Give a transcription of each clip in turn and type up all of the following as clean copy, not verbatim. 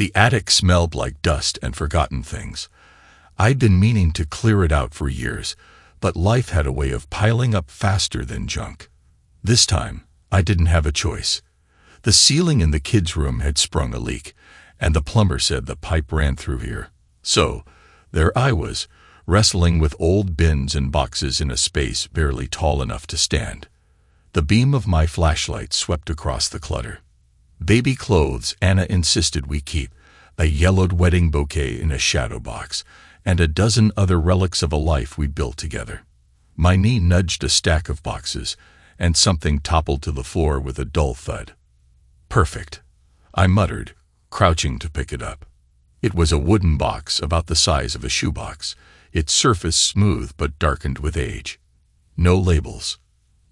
The attic smelled like dust and forgotten things. I'd been meaning to clear it out for years, but life had a way of piling up faster than junk. This time, I didn't have a choice. The ceiling in the kids' room had sprung a leak, and the plumber said the pipe ran through here. So, there I was, wrestling with old bins and boxes in a space barely tall enough to stand. The beam of my flashlight swept across the clutter. Baby clothes Anna insisted we keep, a yellowed wedding bouquet in a shadow box, and a dozen other relics of a life we built together. My knee nudged a stack of boxes, and something toppled to the floor with a dull thud. "Perfect," I muttered, crouching to pick it up. It was a wooden box about the size of a shoebox, its surface smooth but darkened with age. No labels,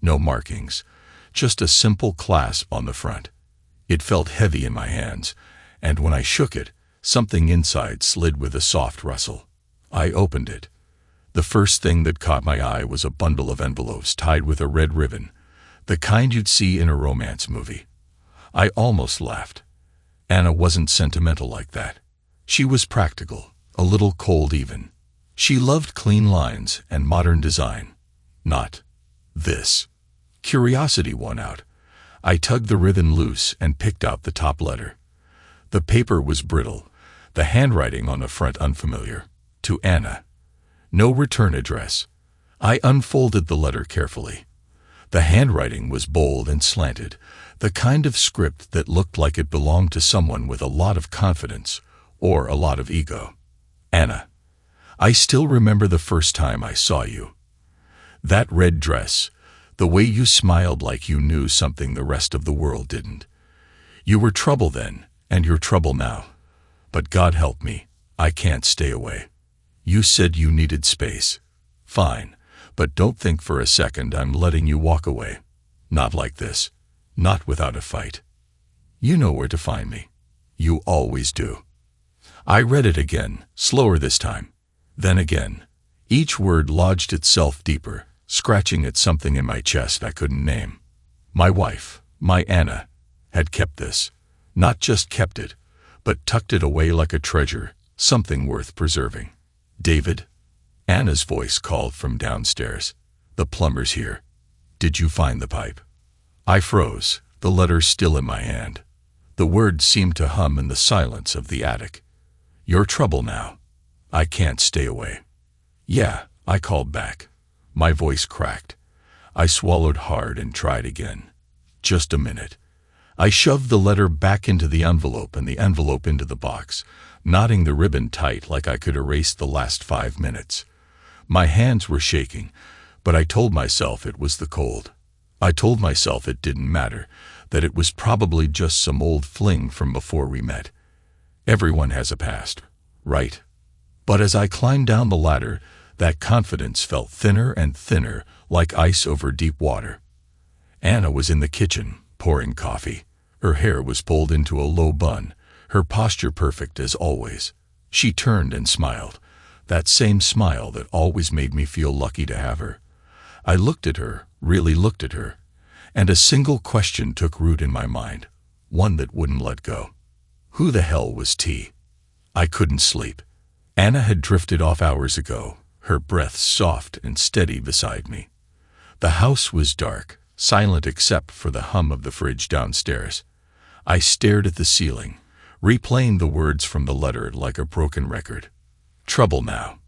no markings, just a simple clasp on the front. It felt heavy in my hands, and when I shook it, something inside slid with a soft rustle. I opened it. The first thing that caught my eye was a bundle of envelopes tied with a red ribbon, the kind you'd see in a romance movie. I almost laughed. Anna wasn't sentimental like that. She was practical, a little cold even. She loved clean lines and modern design. Not this. Curiosity won out. I tugged the ribbon loose and picked out the top letter. The paper was brittle, the handwriting on the front unfamiliar. To Anna. No return address. I unfolded the letter carefully. The handwriting was bold and slanted, the kind of script that looked like it belonged to someone with a lot of confidence or a lot of ego. Anna, I still remember the first time I saw you. That red dress, the way you smiled like you knew something the rest of the world didn't. You were trouble then, and you're trouble now. But God help me, I can't stay away. You said you needed space. Fine, but don't think for a second I'm letting you walk away. Not like this. Not without a fight. You know where to find me. You always do. I read it again, slower this time. Then again. Each word lodged itself deeper, scratching at something in my chest I couldn't name. My wife, my Anna, had kept this. Not just kept it, but tucked it away like a treasure, something worth preserving. David? Anna's voice called from downstairs. The plumber's here. Did you find the pipe? I froze, the letter still in my hand. The words seemed to hum in the silence of the attic. You're trouble now. I can't stay away. Yeah, I called back. My voice cracked. I swallowed hard and tried again. Just a minute. I shoved the letter back into the envelope and the envelope into the box, knotting the ribbon tight like I could erase the last 5 minutes. My hands were shaking, but I told myself it was the cold. I told myself it didn't matter, that it was probably just some old fling from before we met. Everyone has a past, right? But as I climbed down the ladder, that confidence felt thinner and thinner, like ice over deep water. Anna was in the kitchen, pouring coffee. Her hair was pulled into a low bun, her posture perfect as always. She turned and smiled, that same smile that always made me feel lucky to have her. I looked at her, really looked at her, and a single question took root in my mind, one that wouldn't let go. Who the hell was T? I couldn't sleep. Anna had drifted off hours ago, her breath soft and steady beside me. The house was dark, silent except for the hum of the fridge downstairs. I stared at the ceiling, replaying the words from the letter like a broken record. Trouble now.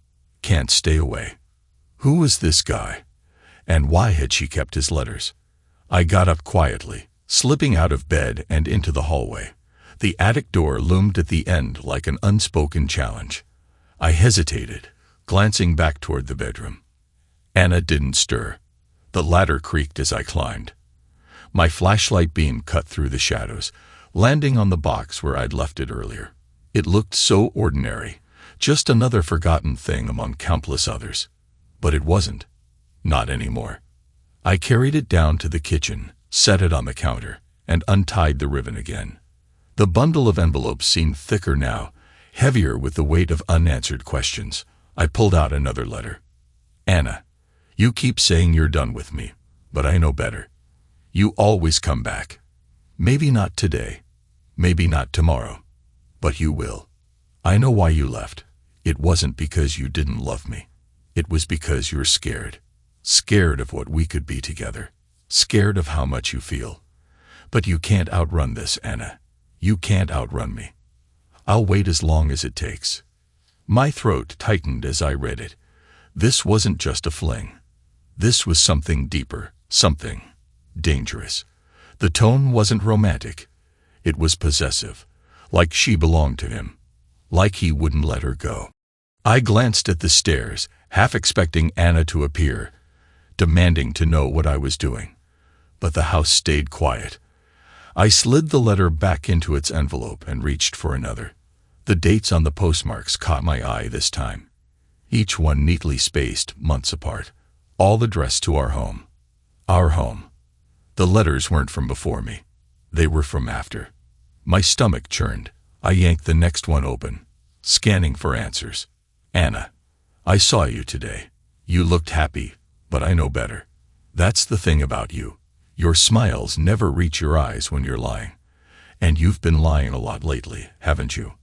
Can't stay away. Who was this guy? And why had she kept his letters? I got up quietly, slipping out of bed and into the hallway. The attic door loomed at the end like an unspoken challenge. I hesitated, glancing back toward the bedroom. Anna didn't stir. The ladder creaked as I climbed. My flashlight beam cut through the shadows, landing on the box where I'd left it earlier. It looked so ordinary, just another forgotten thing among countless others. But it wasn't. Not anymore. I carried it down to the kitchen, set it on the counter, and untied the ribbon again. The bundle of envelopes seemed thicker now, heavier with the weight of unanswered questions. I pulled out another letter. Anna, you keep saying you're done with me, but I know better. You always come back. Maybe not today, maybe not tomorrow, But you will. I know why you left. It wasn't because you didn't love me. It was because you're scared. Scared of what we could be together. Scared of how much you feel. But you can't outrun this, Anna. You can't outrun me. I'll wait as long as it takes." My throat tightened as I read it. This wasn't just a fling. This was something deeper, something dangerous. The tone wasn't romantic. It was possessive, like she belonged to him, like he wouldn't let her go. I glanced at the stairs, half expecting Anna to appear, demanding to know what I was doing. But the house stayed quiet. I slid the letter back into its envelope and reached for another. The dates on the postmarks caught my eye this time. Each one neatly spaced, months apart, all addressed to our home. Our home. The letters weren't from before me. They were from after. My stomach churned. I yanked the next one open, scanning for answers. "Anna, I saw you today. You looked happy, but I know better. That's the thing about you. Your smiles never reach your eyes when you're lying. And you've been lying a lot lately, haven't you?"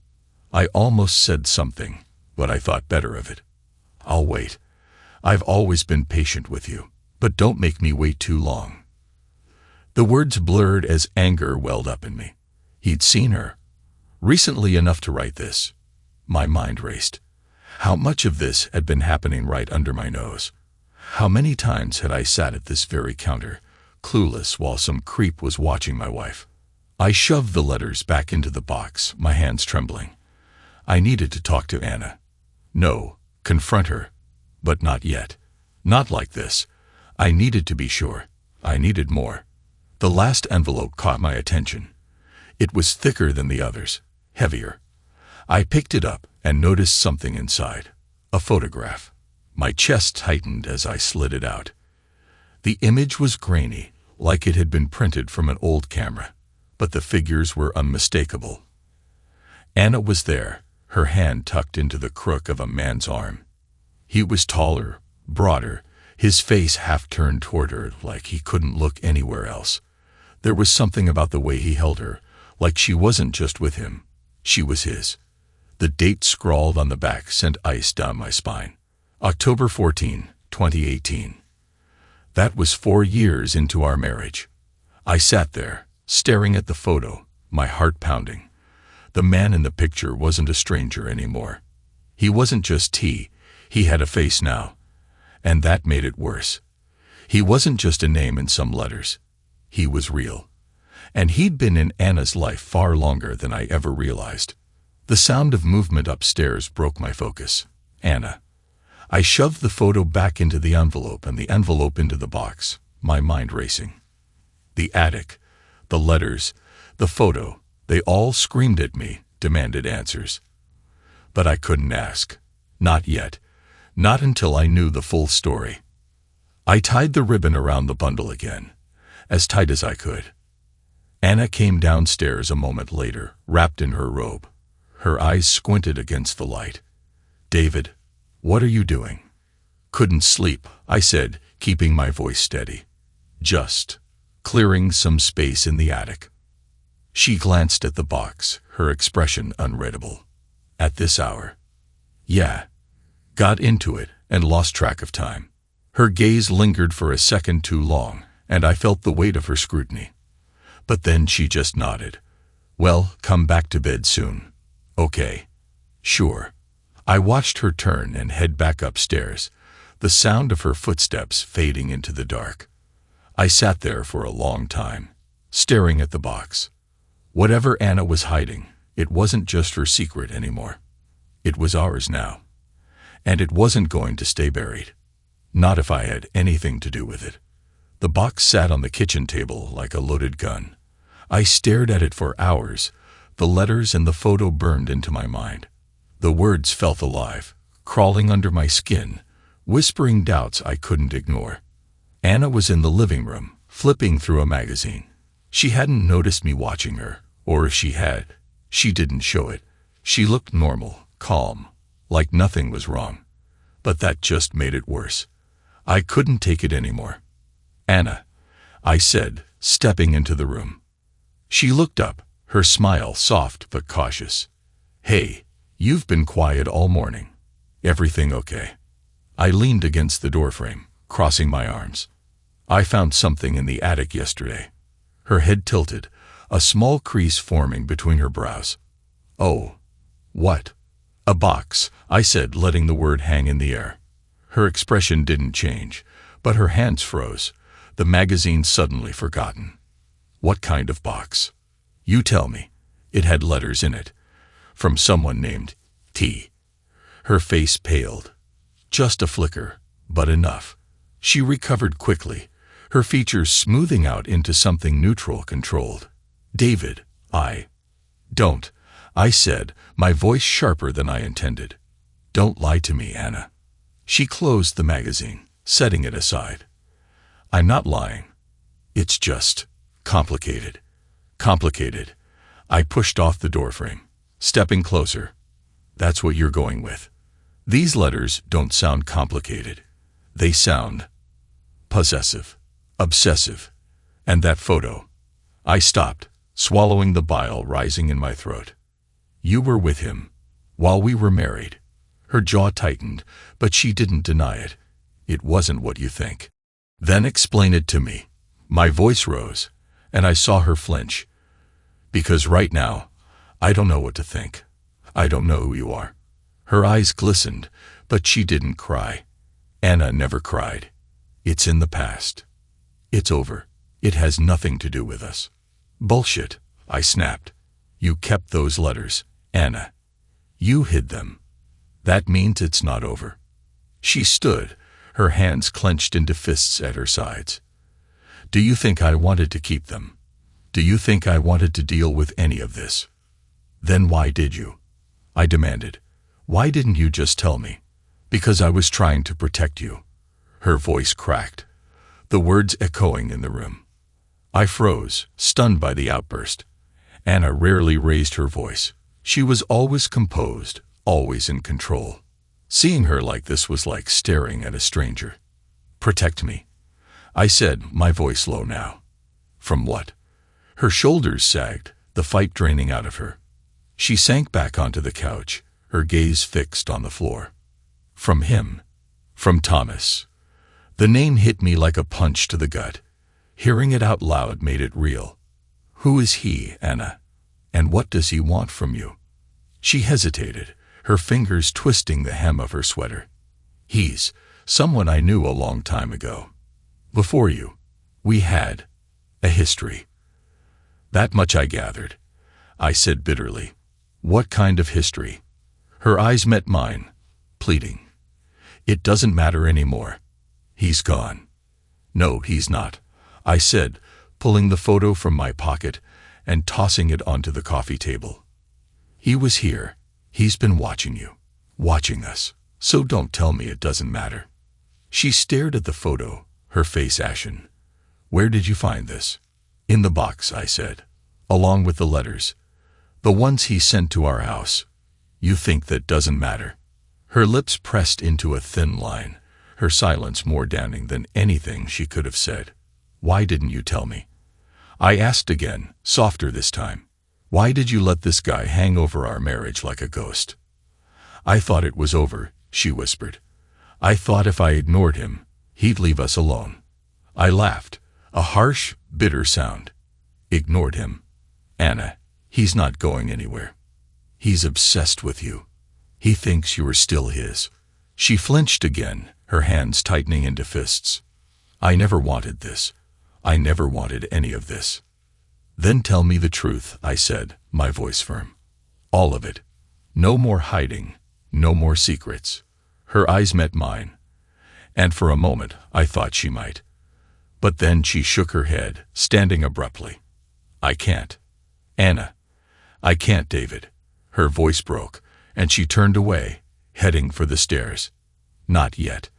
I almost said something, but I thought better of it. "I'll wait. I've always been patient with you, but don't make me wait too long." The words blurred as anger welled up in me. He'd seen her. Recently enough to write this. My mind raced. How much of this had been happening right under my nose? How many times had I sat at this very counter, clueless while some creep was watching my wife? I shoved the letters back into the box, my hands trembling. I needed to talk to Anna. No, confront her. But not yet. Not like this. I needed to be sure. I needed more. The last envelope caught my attention. It was thicker than the others, heavier. I picked it up and noticed something inside. A photograph. My chest tightened as I slid it out. The image was grainy, like it had been printed from an old camera, but the figures were unmistakable. Anna was there, her hand tucked into the crook of a man's arm. He was taller, broader, his face half turned toward her like he couldn't look anywhere else. There was something about the way he held her, like she wasn't just with him, she was his. The date scrawled on the back sent ice down my spine. October 14, 2018. That was 4 years into our marriage. I sat there, staring at the photo, my heart pounding. The man in the picture wasn't a stranger anymore. He wasn't just he had a face now. And that made it worse. He wasn't just a name in some letters. He was real. And he'd been in Anna's life far longer than I ever realized. The sound of movement upstairs broke my focus. Anna. I shoved the photo back into the envelope and the envelope into the box, my mind racing. The attic, the letters, the photo, they all screamed at me, demanded answers. But I couldn't ask. Not yet. Not until I knew the full story. I tied the ribbon around the bundle again, as tight as I could. Anna came downstairs a moment later, wrapped in her robe. Her eyes squinted against the light. "David, what are you doing?" "Couldn't sleep," I said, keeping my voice steady. "Just clearing some space in the attic." She glanced at the box, her expression unreadable. "At this hour?" "Yeah." Got into it and lost track of time. Her gaze lingered for a second too long, and I felt the weight of her scrutiny. But then she just nodded. "Well, come back to bed soon." "Okay." "Sure." I watched her turn and head back upstairs, the sound of her footsteps fading into the dark. I sat there for a long time, staring at the box. Whatever Anna was hiding, it wasn't just her secret anymore. It was ours now. And it wasn't going to stay buried. Not if I had anything to do with it. The box sat on the kitchen table like a loaded gun. I stared at it for hours. The letters and the photo burned into my mind. The words felt alive, crawling under my skin, whispering doubts I couldn't ignore. Anna was in the living room, flipping through a magazine. She hadn't noticed me watching her, or if she had, she didn't show it. She looked normal, calm, like nothing was wrong. But that just made it worse. I couldn't take it anymore. "Anna," I said, stepping into the room. She looked up, her smile soft but cautious. Hey, you've been quiet all morning. Everything okay? I leaned against the doorframe, crossing my arms. I found something in the attic yesterday. Her head tilted, a small crease forming between her brows. Oh. What? A box, I said, letting the word hang in the air. Her expression didn't change, but her hands froze, the magazine suddenly forgotten. What kind of box? You tell me. It had letters in it. From someone named T. Her face paled. Just a flicker, but enough. She recovered quickly, her features smoothing out into something neutral, controlled. David, Don't, I said, my voice sharper than I intended. Don't lie to me, Anna. She closed the magazine, setting it aside. I'm not lying. It's just complicated. Complicated. I pushed off the doorframe, stepping closer. That's what you're going with. These letters don't sound complicated. They sound possessive, obsessive. And that photo. I stopped, swallowing the bile rising in my throat. You were with him while we were married. Her jaw tightened, but she didn't deny it. It wasn't what you think. Then explain it to me. My voice rose, and I saw her flinch. Because right now, I don't know what to think. I don't know who you are. Her eyes glistened, but she didn't cry. Anna never cried. It's in the past. It's over. It has nothing to do with us. Bullshit, I snapped. You kept those letters, Anna. You hid them. That means it's not over. She stood, her hands clenched into fists at her sides. Do you think I wanted to keep them? Do you think I wanted to deal with any of this? Then why did you? I demanded. Why didn't you just tell me? Because I was trying to protect you. Her voice cracked, the words echoing in the room. I froze, stunned by the outburst. Anna rarely raised her voice. She was always composed, always in control. Seeing her like this was like staring at a stranger. Protect me, I said, my voice low now. From what? Her shoulders sagged, the fight draining out of her. She sank back onto the couch, her gaze fixed on the floor. From him. From Thomas. The name hit me like a punch to the gut. Hearing it out loud made it real. Who is he, Anna? And what does he want from you? She hesitated, her fingers twisting the hem of her sweater. He's someone I knew a long time ago. Before you. We had a history. That much I gathered. I said bitterly. What kind of history? Her eyes met mine, pleading. It doesn't matter anymore. He's gone. No, he's not, I said, pulling the photo from my pocket and tossing it onto the coffee table. He was here. He's been watching you, watching us, so don't tell me it doesn't matter. She stared at the photo, her face ashen. Where did you find this? In the box, I said, along with the letters. The ones he sent to our house. You think that doesn't matter? Her lips pressed into a thin line, her silence more damning than anything she could have said. Why didn't you tell me? I asked again, softer this time. Why did you let this guy hang over our marriage like a ghost? I thought it was over, she whispered. I thought if I ignored him, he'd leave us alone. I laughed, a harsh, bitter sound. Ignored him. Anna, he's not going anywhere. He's obsessed with you. He thinks you are still his. She flinched again, her hands tightening into fists. I never wanted this. I never wanted any of this. Then tell me the truth, I said, my voice firm. All of it. No more hiding, no more secrets. Her eyes met mine, and for a moment I thought she might. But then she shook her head, standing abruptly. I can't. Anna. I can't, David. Her voice broke, and she turned away, heading for the stairs. Not yet.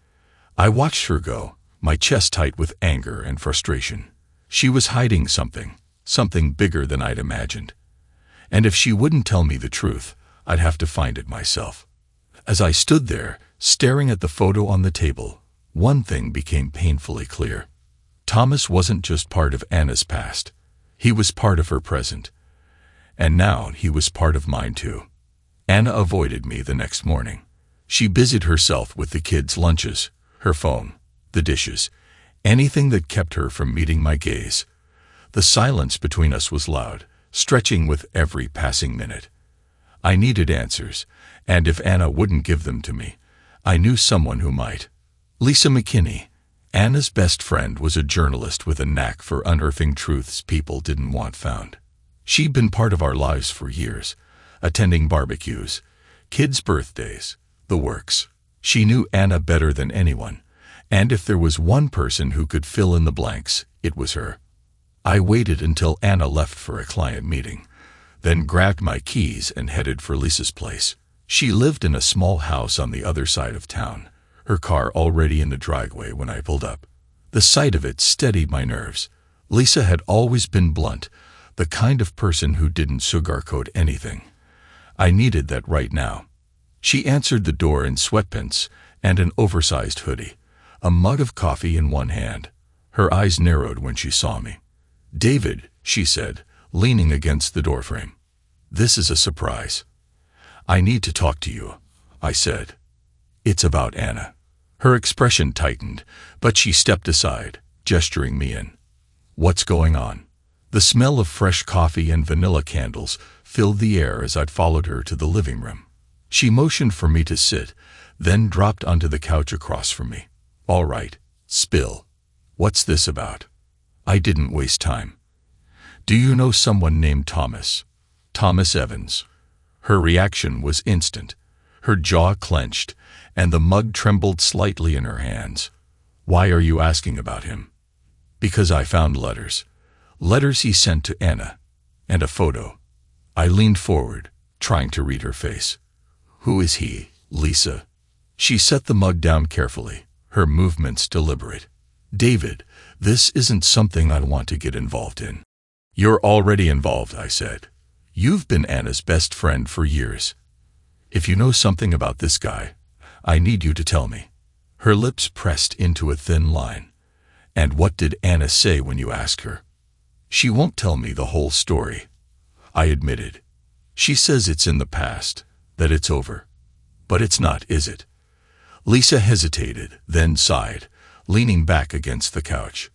I watched her go, my chest tight with anger and frustration. She was hiding something, something bigger than I'd imagined. And if she wouldn't tell me the truth, I'd have to find it myself. As I stood there, staring at the photo on the table, one thing became painfully clear. Thomas wasn't just part of Anna's past. He was part of her present. And now he was part of mine too. Anna avoided me the next morning. She busied herself with the kids' lunches, her phone, the dishes, anything that kept her from meeting my gaze. The silence between us was loud, stretching with every passing minute. I needed answers, and if Anna wouldn't give them to me, I knew someone who might. Lisa McKinney, Anna's best friend, was a journalist with a knack for unearthing truths people didn't want found. She'd been part of our lives for years, attending barbecues, kids' birthdays, the works. She knew Anna better than anyone, and if there was one person who could fill in the blanks, it was her. I waited until Anna left for a client meeting, then grabbed my keys and headed for Lisa's place. She lived in a small house on the other side of town, her car already in the driveway when I pulled up. The sight of it steadied my nerves. Lisa had always been blunt, the kind of person who didn't sugarcoat anything. I needed that right now. She answered the door in sweatpants and an oversized hoodie, a mug of coffee in one hand. Her eyes narrowed when she saw me. "David," she said, leaning against the doorframe. "This is a surprise." "I need to talk to you," I said. "It's about Anna." Her expression tightened, but she stepped aside, gesturing me in. "What's going on?" The smell of fresh coffee and vanilla candles filled the air as I'd followed her to the living room. She motioned for me to sit, then dropped onto the couch across from me. "All right, spill. What's this about?" I didn't waste time. "Do you know someone named Thomas? Thomas Evans?" Her reaction was instant. Her jaw clenched, and the mug trembled slightly in her hands. "Why are you asking about him?" "Because I found letters. Letters he sent to Anna. And a photo." I leaned forward, trying to read her face. "Who is he, Lisa?" She set the mug down carefully, her movements deliberate. "David, this isn't something I want to get involved in." "You're already involved," I said. "You've been Anna's best friend for years. If you know something about this guy, I need you to tell me." Her lips pressed into a thin line. "And what did Anna say when you asked her?" "She won't tell me the whole story," I admitted. "She says it's in the past, that it's over. But it's not, is it?" Lisa hesitated, then sighed, leaning back against the couch.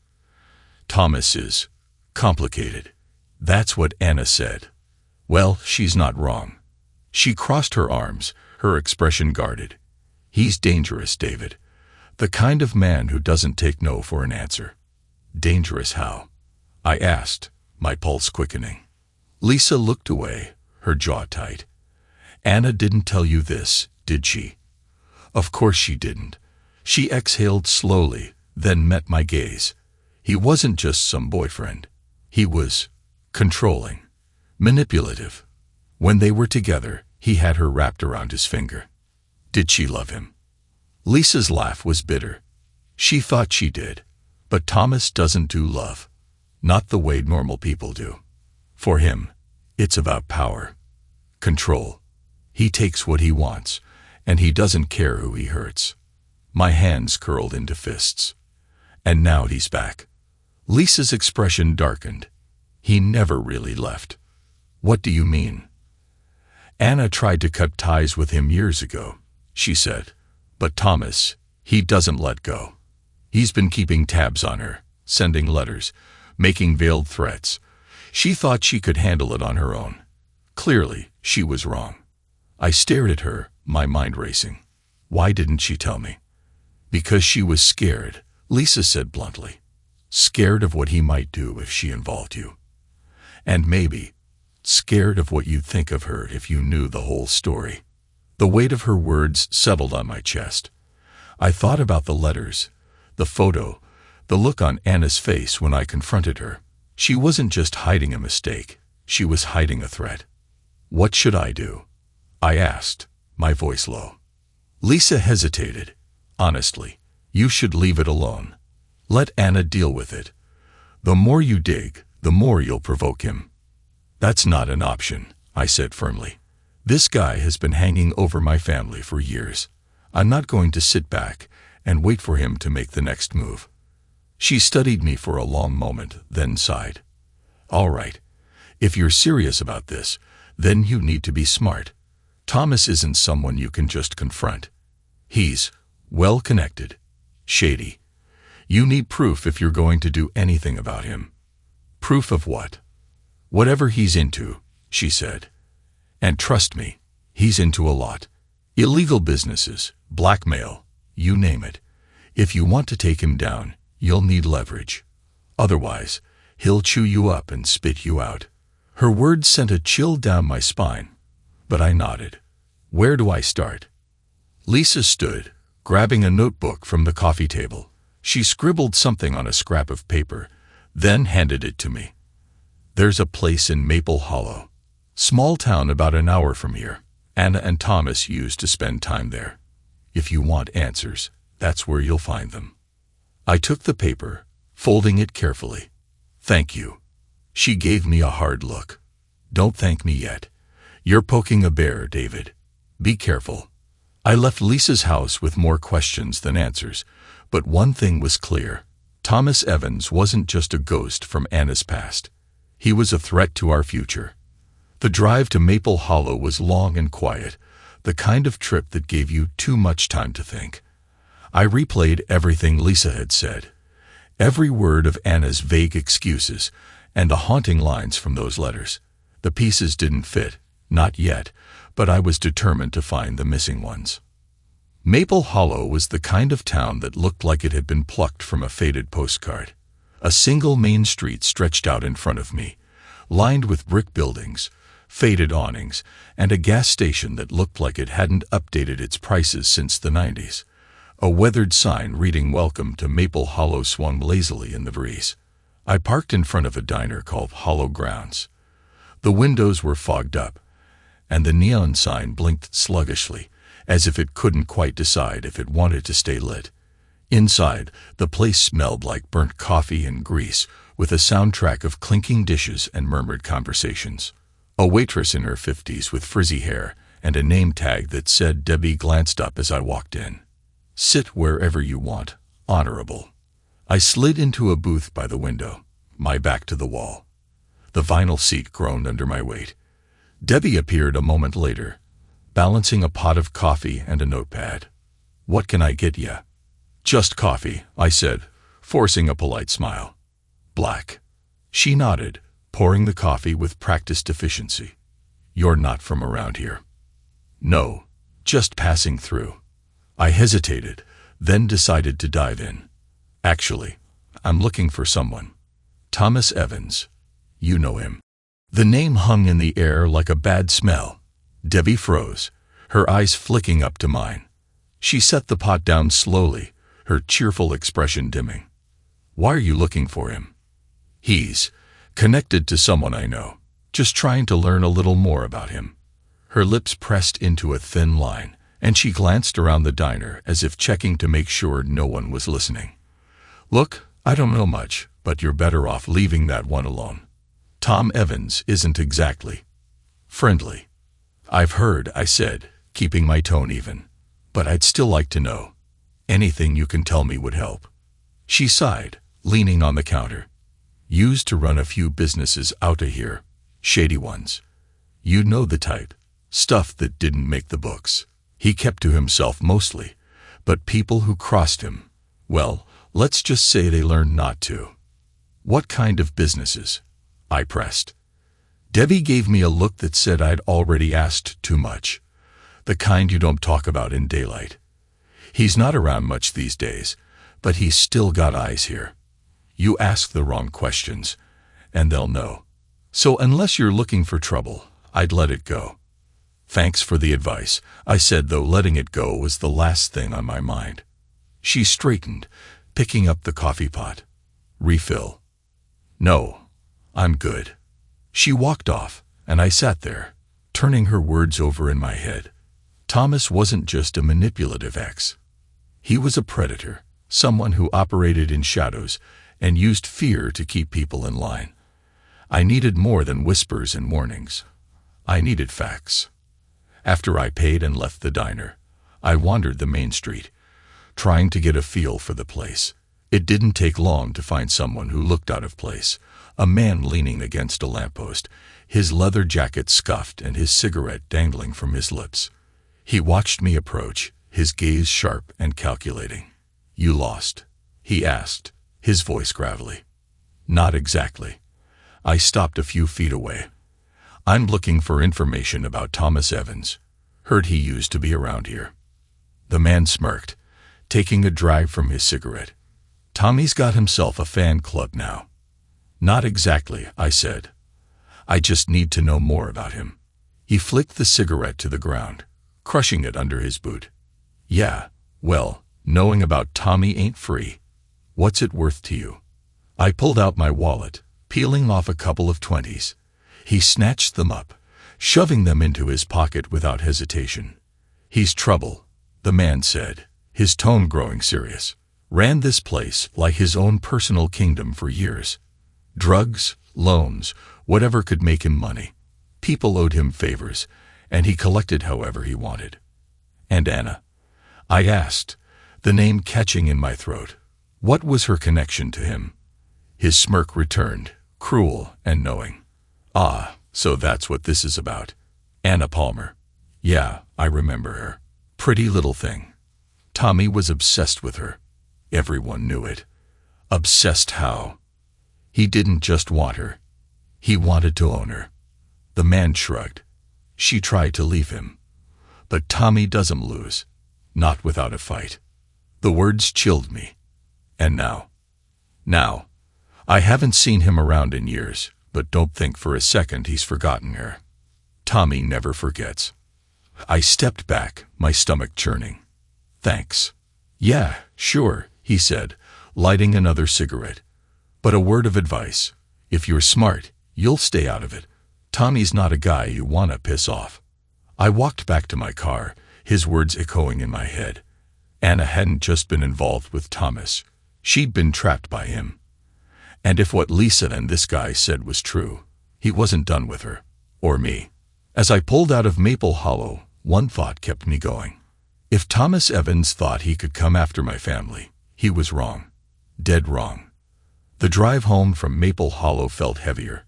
"Thomas is complicated. That's what Anna said." Well, she's not wrong. She crossed her arms, her expression guarded. "He's dangerous, David. The kind of man who doesn't take no for an answer." "Dangerous how?" I asked, my pulse quickening. Lisa looked away, her jaw tight. "Anna didn't tell you this, did she?" "Of course she didn't." She exhaled slowly, then met my gaze. "He wasn't just some boyfriend. He was controlling, manipulative. When they were together, he had her wrapped around his finger." "Did she love him?" Lisa's laugh was bitter. "She thought she did. But Thomas doesn't do love. Not the way normal people do. For him, it's about power. Control. He takes what he wants, and he doesn't care who he hurts." My hands curled into fists. "And now he's back." Lisa's expression darkened. "He never really left." "What do you mean?" "Anna tried to cut ties with him years ago," she said. "But Thomas, he doesn't let go. He's been keeping tabs on her, sending letters, making veiled threats. She thought she could handle it on her own. Clearly, she was wrong." I stared at her, my mind racing. "Why didn't she tell me?" "Because she was scared," Lisa said bluntly. "Scared of what he might do if she involved you. And maybe scared of what you'd think of her if you knew the whole story." The weight of her words settled on my chest. I thought about the letters, the photo, the look on Anna's face when I confronted her. She wasn't just hiding a mistake, she was hiding a threat. "What should I do?" I asked, my voice low. Lisa hesitated. "Honestly, you should leave it alone. Let Anna deal with it. The more you dig, the more you'll provoke him." "That's not an option," I said firmly. "This guy has been hanging over my family for years. I'm not going to sit back and wait for him to make the next move." She studied me for a long moment, then sighed. "All right. If you're serious about this, then you need to be smart. Thomas isn't someone you can just confront. He's well-connected, shady. You need proof if you're going to do anything about him. Proof of what? Whatever he's into, she said. And trust me, he's into a lot. Illegal businesses, blackmail, you name it. If you want to take him down, you'll need leverage. Otherwise, he'll chew you up and spit you out. Her words sent a chill down my spine, but I nodded. Where do I start? Lisa stood, grabbing a notebook from the coffee table. She scribbled something on a scrap of paper, then handed it to me. There's a place in Maple Hollow. Small town about an hour from here. Anna and Thomas used to spend time there. If you want answers, that's where you'll find them. I took the paper, folding it carefully. Thank you. She gave me a hard look. Don't thank me yet. You're poking a bear, David. Be careful. I left Lisa's house with more questions than answers, but one thing was clear. Thomas Evans wasn't just a ghost from Anna's past. He was a threat to our future. The drive to Maple Hollow was long and quiet, the kind of trip that gave you too much time to think. I replayed everything Lisa had said, every word of Anna's vague excuses, and the haunting lines from those letters. The pieces didn't fit, not yet, but I was determined to find the missing ones. Maple Hollow was the kind of town that looked like it had been plucked from a faded postcard. A single main street stretched out in front of me, lined with brick buildings, faded awnings, and a gas station that looked like it hadn't updated its prices since the 90s. A weathered sign reading "Welcome to Maple Hollow" swung lazily in the breeze. I parked in front of a diner called Hollow Grounds. The windows were fogged up, and the neon sign blinked sluggishly, as if it couldn't quite decide if it wanted to stay lit. Inside, the place smelled like burnt coffee and grease, with a soundtrack of clinking dishes and murmured conversations. A waitress in her 50s with frizzy hair and a name tag that said Debbie glanced up as I walked in. Sit wherever you want, honorable. I slid into a booth by the window, my back to the wall. The vinyl seat groaned under my weight. Debbie appeared a moment later, balancing a pot of coffee and a notepad. What can I get ya? Just coffee, I said, forcing a polite smile. Black. She nodded, pouring the coffee with practiced efficiency. You're not from around here. No, just passing through. I hesitated, then decided to dive in. Actually, I'm looking for someone. Thomas Evans. You know him. The name hung in the air like a bad smell. Debbie froze, her eyes flicking up to mine. She set the pot down slowly, her cheerful expression dimming. Why are you looking for him? He's connected to someone I know, just trying to learn a little more about him. Her lips pressed into a thin line, and she glanced around the diner as if checking to make sure no one was listening. Look, I don't know much, but you're better off leaving that one alone. Tom Evans isn't exactly friendly. I've heard, I said, keeping my tone even, but I'd still like to know. Anything you can tell me would help. She sighed, leaning on the counter. Used to run a few businesses out of here, shady ones. You know the type, stuff that didn't make the books. He kept to himself mostly, but people who crossed him, well, let's just say they learned not to. What kind of businesses? I pressed. Debbie gave me a look that said I'd already asked too much. The kind you don't talk about in daylight. He's not around much these days, but he's still got eyes here. You ask the wrong questions, and they'll know. So unless you're looking for trouble, I'd let it go. Thanks for the advice, I said, though letting it go was the last thing on my mind. She straightened, picking up the coffee pot. Refill. No, I'm good. She walked off, and I sat there, turning her words over in my head. Thomas wasn't just a manipulative ex. He was a predator, someone who operated in shadows and used fear to keep people in line. I needed more than whispers and warnings. I needed facts. After I paid and left the diner, I wandered the main street, trying to get a feel for the place. It didn't take long to find someone who looked out of place. A man leaning against a lamppost, his leather jacket scuffed and his cigarette dangling from his lips. He watched me approach, his gaze sharp and calculating. "You lost?" he asked, his voice gravelly. "Not exactly." I stopped a few feet away. "I'm looking for information about Thomas Evans. Heard he used to be around here." The man smirked, taking a drag from his cigarette. "Tommy's got himself a fan club now." "Not exactly," I said. "I just need to know more about him." He flicked the cigarette to the ground, crushing it under his boot. "Yeah, well, knowing about Tommy ain't free. What's it worth to you?" I pulled out my wallet, peeling off a couple of 20s. He snatched them up, shoving them into his pocket without hesitation. "He's trouble," the man said, his tone growing serious. "Ran this place like his own personal kingdom for years. Drugs, loans, whatever could make him money. People owed him favors, and he collected however he wanted." "And Anna?" I asked, the name catching in my throat. What was her connection to him? His smirk returned, cruel and knowing. "Ah, so that's what this is about. Anna Palmer. Yeah, I remember her. Pretty little thing. Tommy was obsessed with her. Everyone knew it. Obsessed how? He didn't just want her. He wanted to own her." The man shrugged. "She tried to leave him. But Tommy doesn't lose. Not without a fight." The words chilled me. "And now?" "Now. I haven't seen him around in years, but don't think for a second he's forgotten her. Tommy never forgets." I stepped back, my stomach churning. "Thanks." "Yeah, sure," he said, lighting another cigarette. "But a word of advice. If you're smart, you'll stay out of it. Tommy's not a guy you want to piss off." I walked back to my car, his words echoing in my head. Anna hadn't just been involved with Thomas. She'd been trapped by him. And if what Lisa and this guy said was true, he wasn't done with her. Or me. As I pulled out of Maple Hollow, one thought kept me going. If Thomas Evans thought he could come after my family, he was wrong. Dead wrong. The drive home from Maple Hollow felt heavier,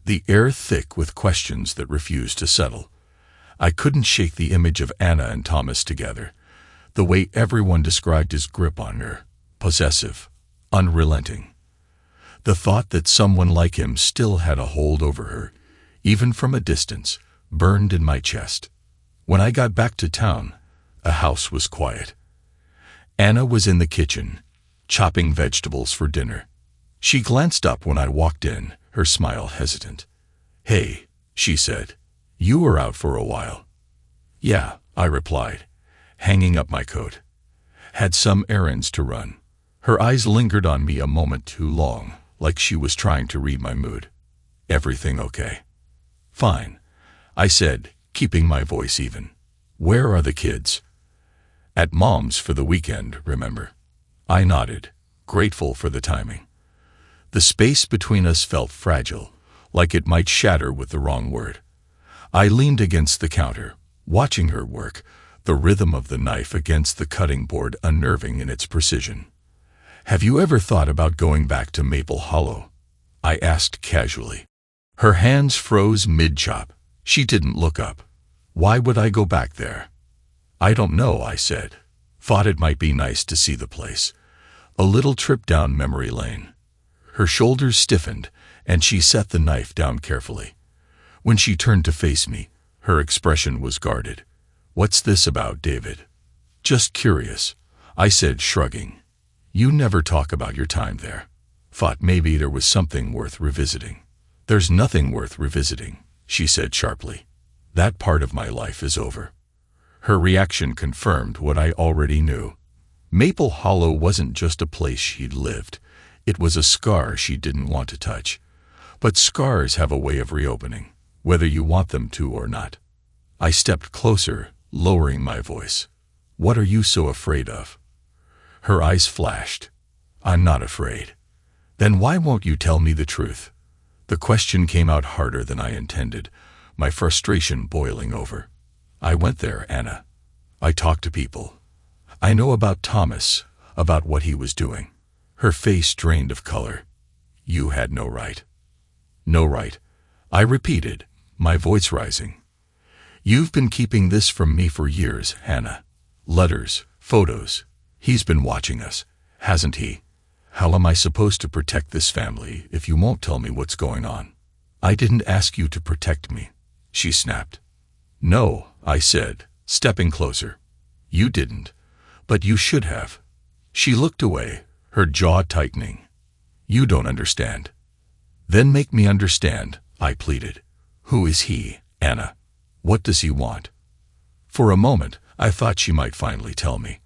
the air thick with questions that refused to settle. I couldn't shake the image of Anna and Thomas together, the way everyone described his grip on her, possessive, unrelenting. The thought that someone like him still had a hold over her, even from a distance, burned in my chest. When I got back to town, the house was quiet. Anna was in the kitchen, chopping vegetables for dinner. She glanced up when I walked in, her smile hesitant. "Hey," she said, "you were out for a while." "Yeah," I replied, hanging up my coat. "Had some errands to run." Her eyes lingered on me a moment too long, like she was trying to read my mood. "Everything okay?" "Fine," I said, keeping my voice even. "Where are the kids?" "At Mom's for the weekend, remember?" I nodded, grateful for the timing. The space between us felt fragile, like it might shatter with the wrong word. I leaned against the counter, watching her work, the rhythm of the knife against the cutting board unnerving in its precision. "Have you ever thought about going back to Maple Hollow?" I asked casually. Her hands froze mid-chop. She didn't look up. "Why would I go back there?" "I don't know," I said. "Thought it might be nice to see the place. A little trip down memory lane." Her shoulders stiffened, and she set the knife down carefully. When she turned to face me, her expression was guarded. "What's this about, David?" "Just curious," I said, shrugging. "You never talk about your time there. Thought maybe there was something worth revisiting." "There's nothing worth revisiting," she said sharply. "That part of my life is over." Her reaction confirmed what I already knew. Maple Hollow wasn't just a place she'd lived. It was a scar she didn't want to touch. But scars have a way of reopening, whether you want them to or not. I stepped closer, lowering my voice. "What are you so afraid of?" Her eyes flashed. "I'm not afraid." "Then why won't you tell me the truth?" The question came out harder than I intended, my frustration boiling over. "I went there, Anna. I talked to people. I know about Thomas, about what he was doing. her face drained of color. You had no right. No right, I repeated, my voice rising. You've been keeping this from me for years, Hannah. Letters, photos. He's been watching us, hasn't he? How am I supposed to protect this family if you won't tell me what's going on? I didn't ask you to protect me, she snapped. No, I said, stepping closer. You didn't, but you should have. She looked away, her jaw tightening. You don't understand. Then make me understand, I pleaded. Who is he, Anna? What does he want? For a moment, I thought she might finally tell me.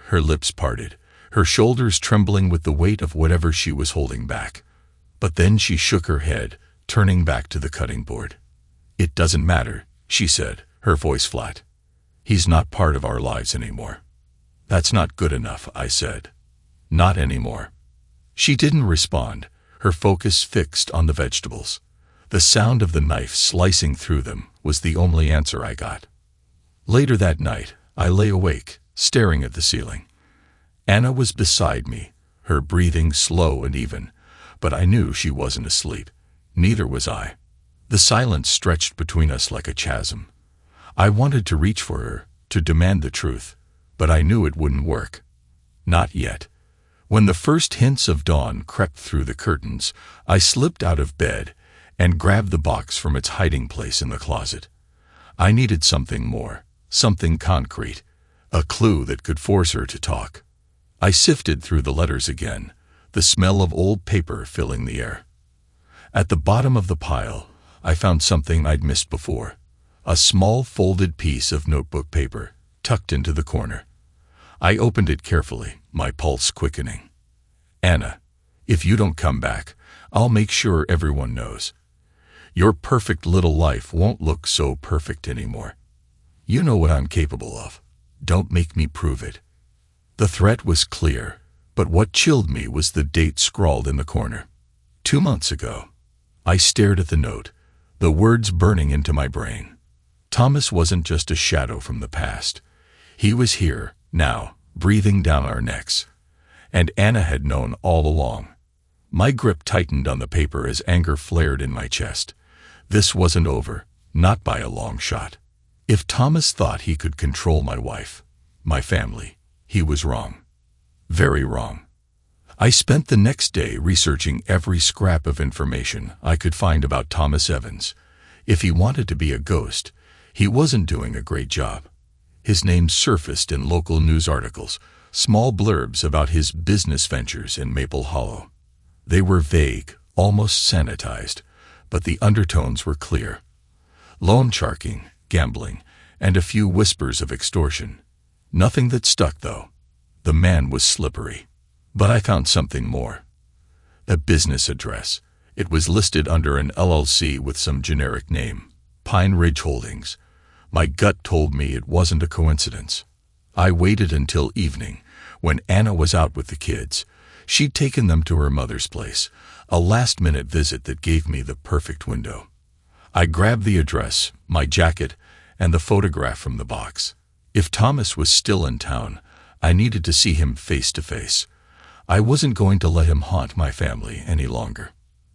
Her lips parted, her shoulders trembling with the weight of whatever she was holding back. But then she shook her head, turning back to the cutting board. It doesn't matter, she said, her voice flat. He's not part of our lives anymore. That's not good enough, I said. Not anymore. She didn't respond, her focus fixed on the vegetables. The sound of the knife slicing through them was the only answer I got. Later that night, I lay awake, staring at the ceiling. Anna was beside me, her breathing slow and even, but I knew she wasn't asleep. Neither was I. The silence stretched between us like a chasm. I wanted to reach for her, to demand the truth, but I knew it wouldn't work. Not yet. When the first hints of dawn crept through the curtains, I slipped out of bed and grabbed the box from its hiding place in the closet. I needed something more, something concrete, a clue that could force her to talk. I sifted through the letters again, the smell of old paper filling the air. At the bottom of the pile, I found something I'd missed before, a small folded piece of notebook paper tucked into the corner. I opened it carefully, my pulse quickening. Anna, if you don't come back, I'll make sure everyone knows. Your perfect little life won't look so perfect anymore. You know what I'm capable of. Don't make me prove it. The threat was clear, but what chilled me was the date scrawled in the corner. 2 months ago. I stared at the note, the words burning into my brain. Thomas wasn't just a shadow from the past. He was here, now, breathing down our necks. And Anna had known all along. My grip tightened on the paper as anger flared in my chest. This wasn't over, not by a long shot. If Thomas thought he could control my wife, my family, he was wrong. Very wrong. I spent the next day researching every scrap of information I could find about Thomas Evans. If he wanted to be a ghost, he wasn't doing a great job. His name surfaced in local news articles, small blurbs about his business ventures in Maple Hollow. They were vague, almost sanitized, but the undertones were clear. Loan sharking, gambling, and a few whispers of extortion. Nothing that stuck, though. The man was slippery. But I found something more. A business address. It was listed under an LLC with some generic name, Pine Ridge Holdings. My gut told me it wasn't a coincidence. I waited until evening, when Anna was out with the kids. She'd taken them to her mother's place, a last-minute visit that gave me the perfect window. I grabbed the address, my jacket, and the photograph from the box. If Thomas was still in town, I needed to see him face to face. I wasn't going to let him haunt my family any longer.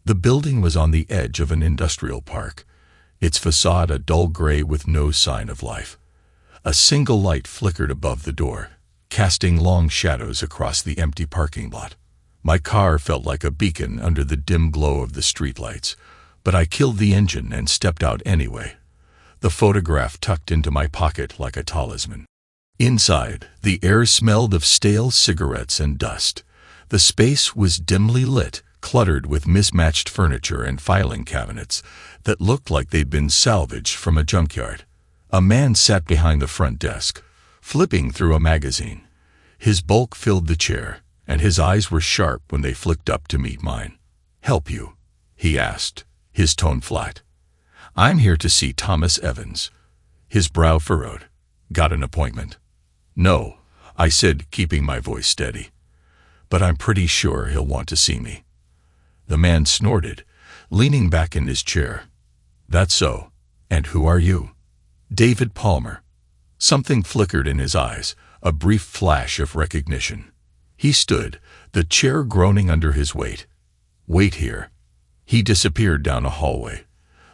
The building was on the edge of an industrial park, its facade a dull gray with no sign of life. A single light flickered above the door, casting long shadows across the empty parking lot. My car felt like a beacon under the dim glow of the streetlights, but I killed the engine and stepped out anyway, the photograph tucked into my pocket like a talisman. Inside, the air smelled of stale cigarettes and dust. The space was dimly lit, cluttered with mismatched furniture and filing cabinets that looked like they'd been salvaged from a junkyard. A man sat behind the front desk, flipping through a magazine. His bulk filled the chair, and his eyes were sharp when they flicked up to meet mine. "Help you?" he asked, his tone flat. "I'm here to see Thomas Evans." His brow furrowed. "Got an appointment?" "No," I said, keeping my voice steady. "But I'm pretty sure he'll want to see me." The man snorted, leaning back in his chair. "That's so. And who are you?" "David Palmer." Something flickered in his eyes, a brief flash of recognition. He stood, the chair groaning under his weight. Wait here. He disappeared down a hallway,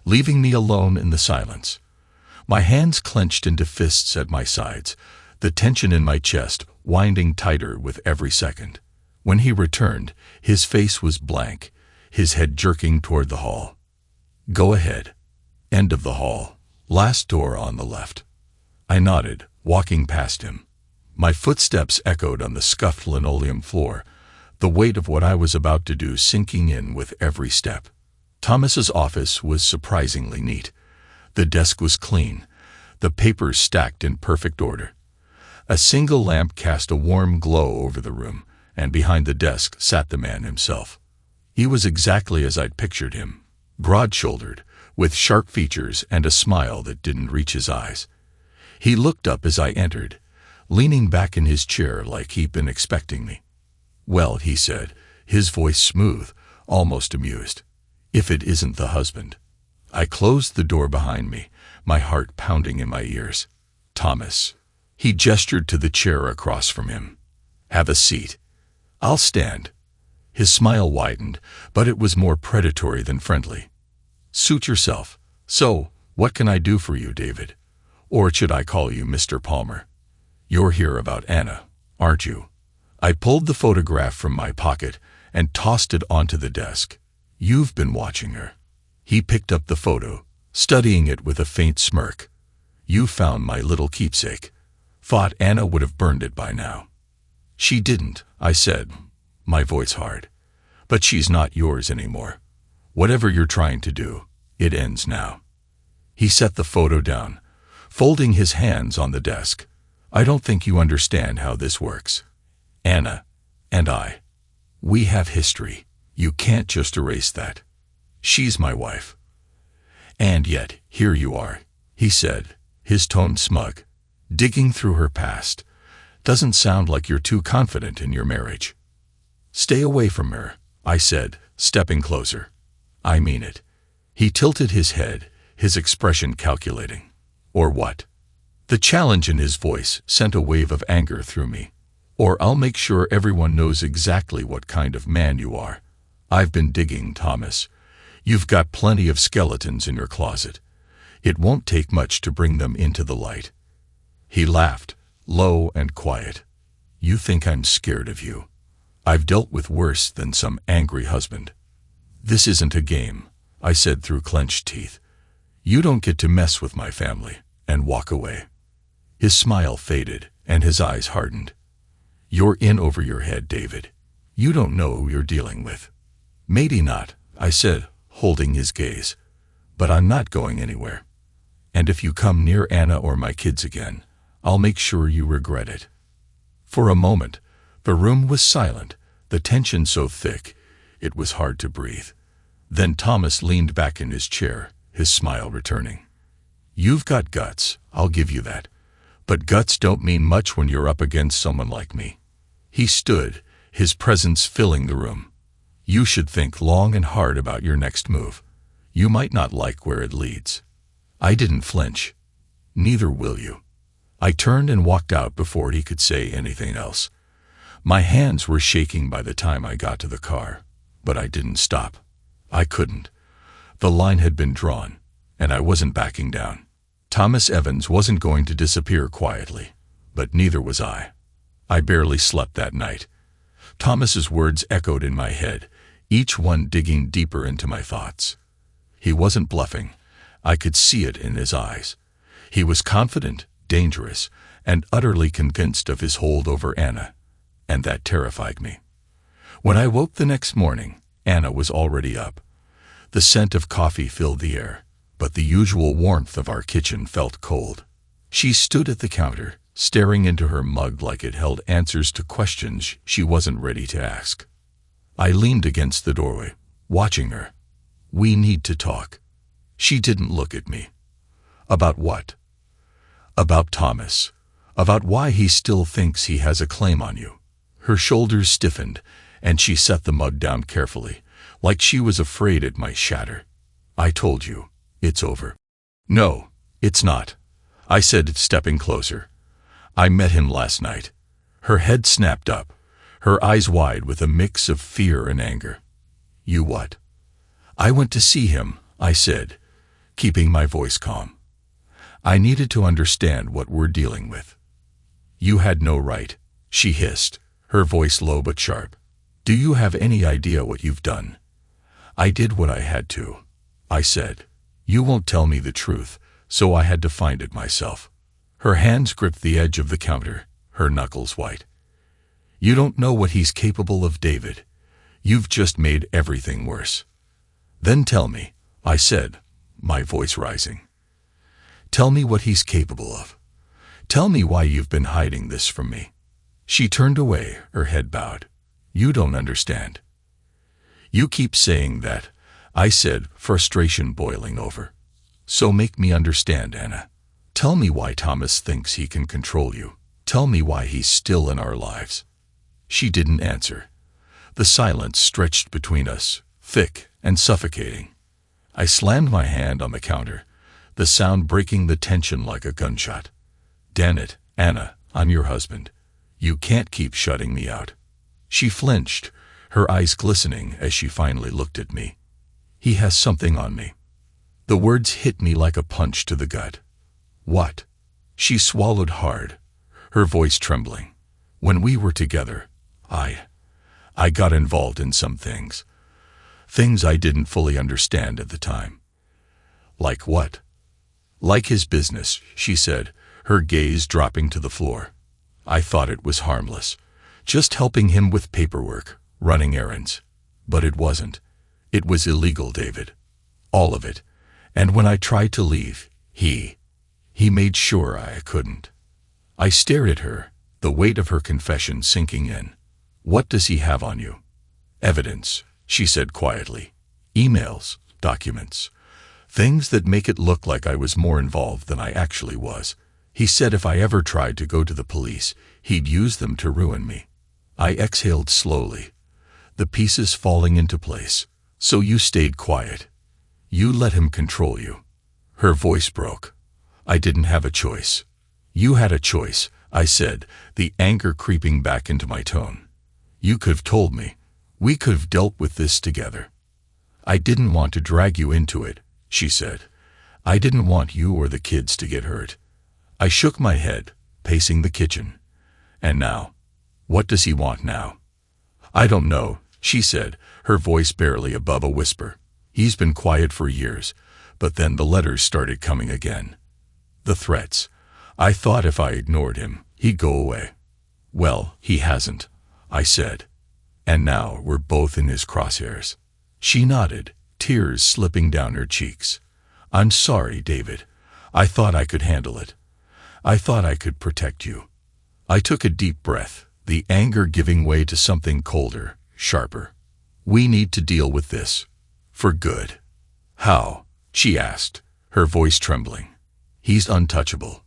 leaving me alone in the silence. My hands clenched into fists at my sides, the tension in my chest winding tighter with every second. When he returned, his face was blank, his head jerking toward the hall. Go ahead. End of the hall. Last door on the left. I nodded, walking past him. My footsteps echoed on the scuffed linoleum floor, the weight of what I was about to do sinking in with every step. Thomas's office was surprisingly neat. The desk was clean, the papers stacked in perfect order. A single lamp cast a warm glow over the room, and behind the desk sat the man himself. He was exactly as I'd pictured him, broad-shouldered, with sharp features and a smile that didn't reach his eyes. He looked up as I entered, leaning back in his chair like he'd been expecting me. Well, he said, his voice smooth, almost amused. If it isn't the husband. I closed the door behind me, my heart pounding in my ears. Thomas. He gestured to the chair across from him. Have a seat. I'll stand. His smile widened, but it was more predatory than friendly. Suit yourself. So, what can I do for you, David? Or should I call you Mr. Palmer? You're here about Anna, aren't you? I pulled the photograph from my pocket and tossed it onto the desk. You've been watching her. He picked up the photo, studying it with a faint smirk. You found my little keepsake. Thought Anna would have burned it by now. She didn't, I said, my voice hard. But she's not yours anymore. Whatever you're trying to do, it ends now. He set the photo down, folding his hands on the desk. I don't think you understand how this works. Anna and I, we have history. You can't just erase that. She's my wife. And yet, here you are, he said, his tone smug, digging through her past. Doesn't sound like you're too confident in your marriage. Stay away from her, I said, stepping closer. I mean it. He tilted his head, his expression calculating. Or what? The challenge in his voice sent a wave of anger through me. Or I'll make sure everyone knows exactly what kind of man you are. I've been digging, Thomas. You've got plenty of skeletons in your closet. It won't take much to bring them into the light. He laughed, low and quiet. You think I'm scared of you. I've dealt with worse than some angry husband. This isn't a game, I said through clenched teeth. You don't get to mess with my family, and walk away. His smile faded, and his eyes hardened. You're in over your head, David. You don't know who you're dealing with. Maybe not, I said, holding his gaze. But I'm not going anywhere. And if you come near Anna or my kids again, I'll make sure you regret it. For a moment, the room was silent, the tension so thick, it was hard to breathe. Then Thomas leaned back in his chair, his smile returning. You've got guts, I'll give you that. But guts don't mean much when you're up against someone like me. He stood, his presence filling the room. You should think long and hard about your next move. You might not like where it leads. I didn't flinch. Neither will you. I turned and walked out before he could say anything else. My hands were shaking by the time I got to the car, but I didn't stop. I couldn't. The line had been drawn, and I wasn't backing down. Thomas Evans wasn't going to disappear quietly, but neither was I. I barely slept that night. Thomas's words echoed in my head, each one digging deeper into my thoughts. He wasn't bluffing. I could see it in his eyes. He was confident, dangerous, and utterly convinced of his hold over Anna, and that terrified me. When I woke the next morning, Anna was already up. The scent of coffee filled the air, but the usual warmth of our kitchen felt cold. She stood at the counter, staring into her mug like it held answers to questions she wasn't ready to ask. I leaned against the doorway, watching her. We need to talk. She didn't look at me. About what? About Thomas. About why he still thinks he has a claim on you. Her shoulders stiffened, and she set the mug down carefully, like she was afraid it might shatter. I told you, it's over. No, it's not, I said, stepping closer. I met him last night. Her head snapped up, her eyes wide with a mix of fear and anger. "You what?" "I went to see him," I said, keeping my voice calm. "I needed to understand what we're dealing with." "You had no right," she hissed, her voice low but sharp. "Do you have any idea what you've done?" "I did what I had to," I said. "You won't tell me the truth, so I had to find it myself." Her hands gripped the edge of the counter, her knuckles white. "You don't know what he's capable of, David. You've just made everything worse." "Then tell me," I said, my voice rising. "Tell me what he's capable of. Tell me why you've been hiding this from me." She turned away, her head bowed. "You don't understand." "You keep saying that," I said, frustration boiling over. "So make me understand, Anna. Tell me why Thomas thinks he can control you. Tell me why he's still in our lives." She didn't answer. The silence stretched between us, thick and suffocating. I slammed my hand on the counter, the sound breaking the tension like a gunshot. "Damn it, Anna, I'm your husband. You can't keep shutting me out." She flinched, her eyes glistening as she finally looked at me. "He has something on me." The words hit me like a punch to the gut. "What?" She swallowed hard, her voice trembling. "When we were together, I got involved in some things. Things I didn't fully understand at the time." "Like what?" "Like his business," she said, her gaze dropping to the floor. "I thought it was harmless, just helping him with paperwork, running errands. But it wasn't. It was illegal, David. All of it. And when I tried to leave, he made sure I couldn't." I stared at her, the weight of her confession sinking in. "What does he have on you?" "Evidence," she said quietly. "Emails, documents, things that make it look like I was more involved than I actually was. He said if I ever tried to go to the police, he'd use them to ruin me." I exhaled slowly, the pieces falling into place. "So you stayed quiet. You let him control you." Her voice broke. "I didn't have a choice." "You had a choice," I said, the anger creeping back into my tone. "You could have told me. We could have dealt with this together." "I didn't want to drag you into it," she said. "I didn't want you or the kids to get hurt." I shook my head, pacing the kitchen. "And now? What does he want now?" "I don't know," she said, her voice barely above a whisper. "He's been quiet for years, but then the letters started coming again. The threats. I thought if I ignored him, he'd go away. Well, he hasn't," I said. "And now we're both in his crosshairs." She nodded, tears slipping down her cheeks. "I'm sorry, David. I thought I could handle it. I thought I could protect you." I took a deep breath, the anger giving way to something colder, sharper. "We need to deal with this. For good." "How?" she asked, her voice trembling. "He's untouchable."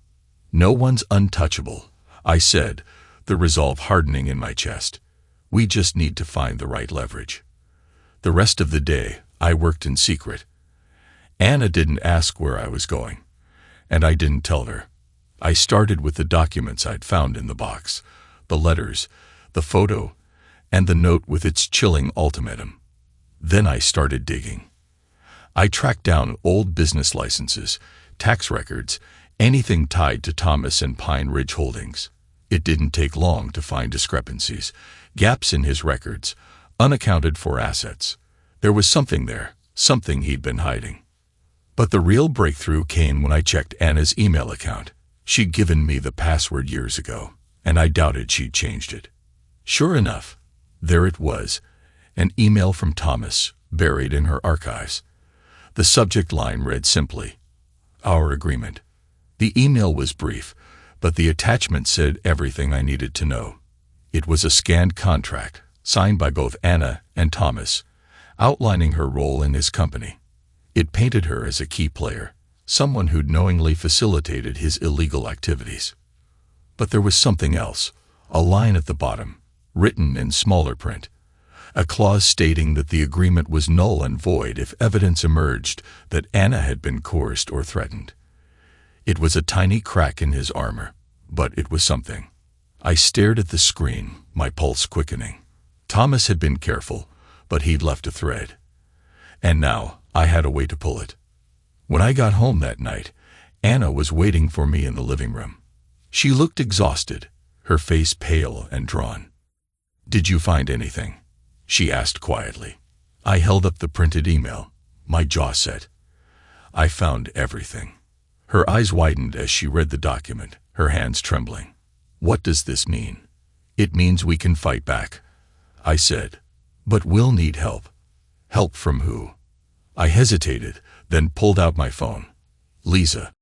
"No one's untouchable," I said, the resolve hardening in my chest. "We just need to find the right leverage." The rest of the day, I worked in secret. Anna didn't ask where I was going, and I didn't tell her. I started with the documents I'd found in the box, the letters, the photo, and the note with its chilling ultimatum. Then I started digging. I tracked down old business licenses, tax records, anything tied to Thomas and Pine Ridge Holdings. It didn't take long to find discrepancies, gaps in his records, unaccounted for assets. There was something there, something he'd been hiding. But the real breakthrough came when I checked Anna's email account. She'd given me the password years ago, and I doubted she'd changed it. Sure enough, there it was, an email from Thomas, buried in her archives. The subject line read simply, "Our agreement." The email was brief, but the attachment said everything I needed to know. It was a scanned contract, signed by both Anna and Thomas, outlining her role in his company. It painted her as a key player, someone who'd knowingly facilitated his illegal activities. But there was something else, a line at the bottom, written in smaller print, a clause stating that the agreement was null and void if evidence emerged that Anna had been coerced or threatened. It was a tiny crack in his armor, but it was something. I stared at the screen, my pulse quickening. Thomas had been careful, but he'd left a thread. And now I had a way to pull it. When I got home that night, Anna was waiting for me in the living room. She looked exhausted, her face pale and drawn. "Did you find anything?" she asked quietly. I held up the printed email, my jaw set. "I found everything." Her eyes widened as she read the document, her hands trembling. "What does this mean?" "It means we can fight back," I said. "But we'll need help." "Help from who?" I hesitated, then pulled out my phone. Lisa.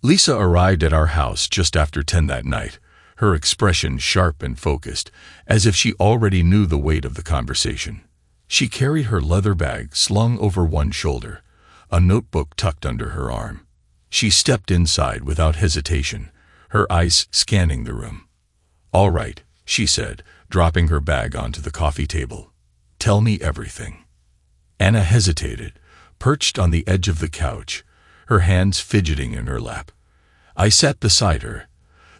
Lisa arrived at our house just after 10 that night, her expression sharp and focused, as if she already knew the weight of the conversation. She carried her leather bag slung over one shoulder, a notebook tucked under her arm. She stepped inside without hesitation, her eyes scanning the room. "All right," she said, dropping her bag onto the coffee table. "Tell me everything." Anna hesitated, perched on the edge of the couch, her hands fidgeting in her lap. I sat beside her,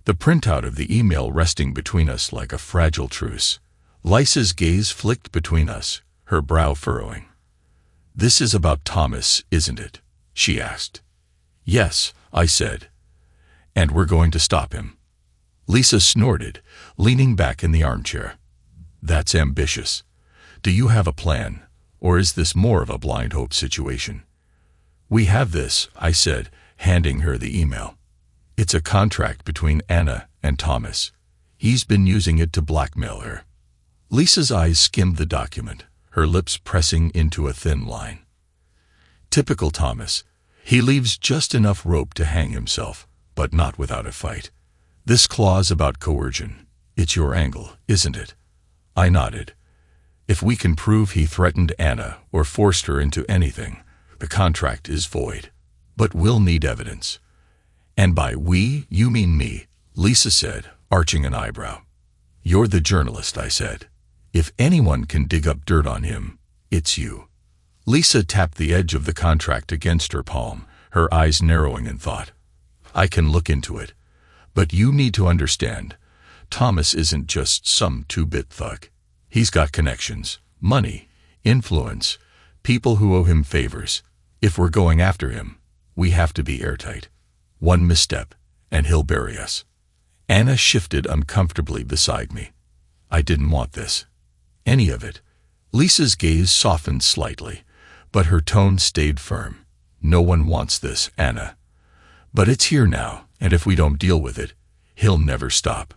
the printout of the email resting between us like a fragile truce. Lisa's gaze flicked between us, her brow furrowing. "This is about Thomas, isn't it?" she asked. "Yes," I said. "And we're going to stop him." Lisa snorted, leaning back in the armchair. "That's ambitious. Do you have a plan, or is this more of a blind hope situation?" "We have this," I said, handing her the email. "It's a contract between Anna and Thomas. He's been using it to blackmail her." Lisa's eyes skimmed the document, her lips pressing into a thin line. "Typical Thomas. He leaves just enough rope to hang himself, but not without a fight. This clause about coercion, it's your angle, isn't it?" I nodded. "If we can prove he threatened Anna or forced her into anything, the contract is void. But we'll need evidence." "And by we, you mean me," Lisa said, arching an eyebrow. "You're the journalist," I said. "If anyone can dig up dirt on him, it's you." Lisa tapped the edge of the contract against her palm, her eyes narrowing in thought. "I can look into it. But you need to understand, Thomas isn't just some two-bit thug. He's got connections, money, influence, people who owe him favors. If we're going after him, we have to be airtight. One misstep, and he'll bury us." Anna shifted uncomfortably beside me. I didn't want this. Any of it. Lisa's gaze softened slightly, but her tone stayed firm. "No one wants this, Anna. But it's here now, and if we don't deal with it, he'll never stop."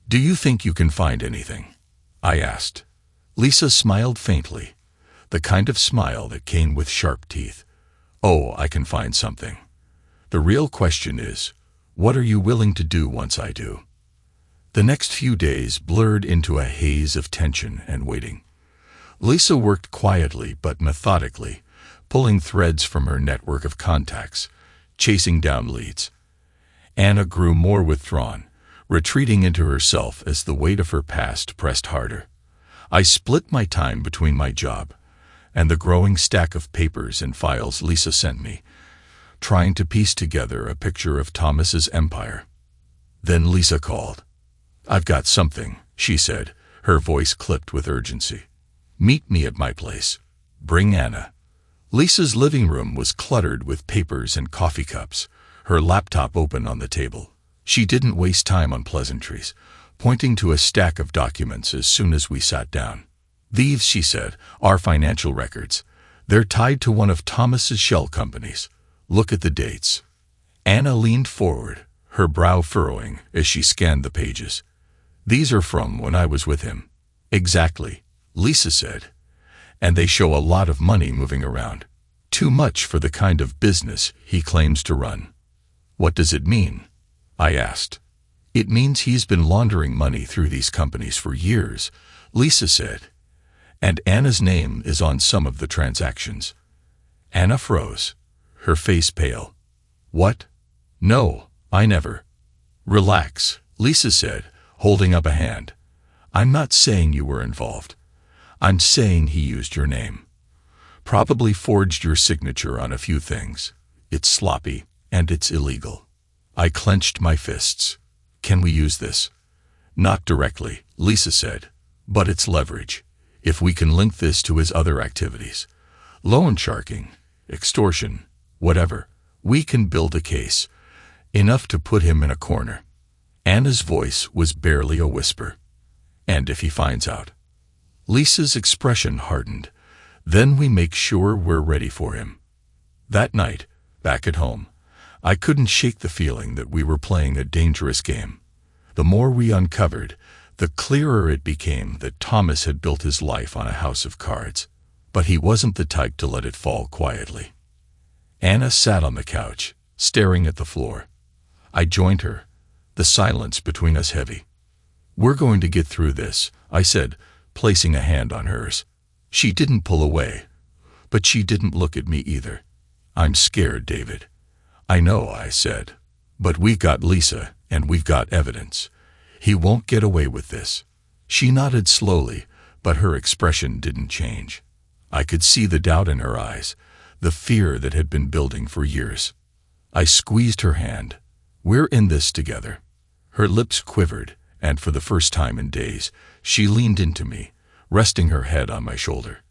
"Do you think you can find anything?" I asked. Lisa smiled faintly, the kind of smile that came with sharp teeth. "Oh, I can find something. The real question is, what are you willing to do once I do?" The next few days blurred into a haze of tension and waiting. Lisa worked quietly but methodically, pulling threads from her network of contacts, chasing down leads. Anna grew more withdrawn, retreating into herself as the weight of her past pressed harder. I split my time between my job and the growing stack of papers and files Lisa sent me, trying to piece together a picture of Thomas's empire. Then Lisa called. "I've got something," she said, her voice clipped with urgency. "Meet me at my place. Bring Anna." Lisa's living room was cluttered with papers and coffee cups, her laptop open on the table. She didn't waste time on pleasantries, pointing to a stack of documents as soon as we sat down. "These," she said, "are financial records. They're tied to one of Thomas's shell companies. Look at the dates." Anna leaned forward, her brow furrowing as she scanned the pages. "These are from when I was with him." "Exactly," Lisa said. "And they show a lot of money moving around. Too much for the kind of business he claims to run." "What does it mean?" I asked. "It means he's been laundering money through these companies for years," Lisa said. "And Anna's name is on some of the transactions." Anna froze, her face pale. "What? No, I never." "Relax," Lisa said, holding up a hand. "I'm not saying you were involved. I'm saying he used your name. Probably forged your signature on a few things. It's sloppy, and it's illegal." I clenched my fists. "Can we use this?" Not directly, Lisa said, but it's leverage. If we can link this to his other activities, loan sharking, extortion, whatever, we can build a case, enough to put him in a corner. Anna's voice was barely a whisper. And if he finds out? Lisa's expression hardened. Then we make sure we're ready for him. That night, back at home, I couldn't shake the feeling that we were playing a dangerous game. The more we uncovered, the clearer it became that Thomas had built his life on a house of cards. But he wasn't the type to let it fall quietly. Anna sat on the couch, staring at the floor. I joined her, the silence between us heavy. "We're going to get through this," I said, placing a hand on hers. She didn't pull away, but she didn't look at me either. "I'm scared, David." "I know," I said, "but we've got Lisa, and we've got evidence. He won't get away with this." She nodded slowly, but her expression didn't change. I could see the doubt in her eyes, the fear that had been building for years. I squeezed her hand. "We're in this together." Her lips quivered, and for the first time in days, she leaned into me, resting her head on my shoulder.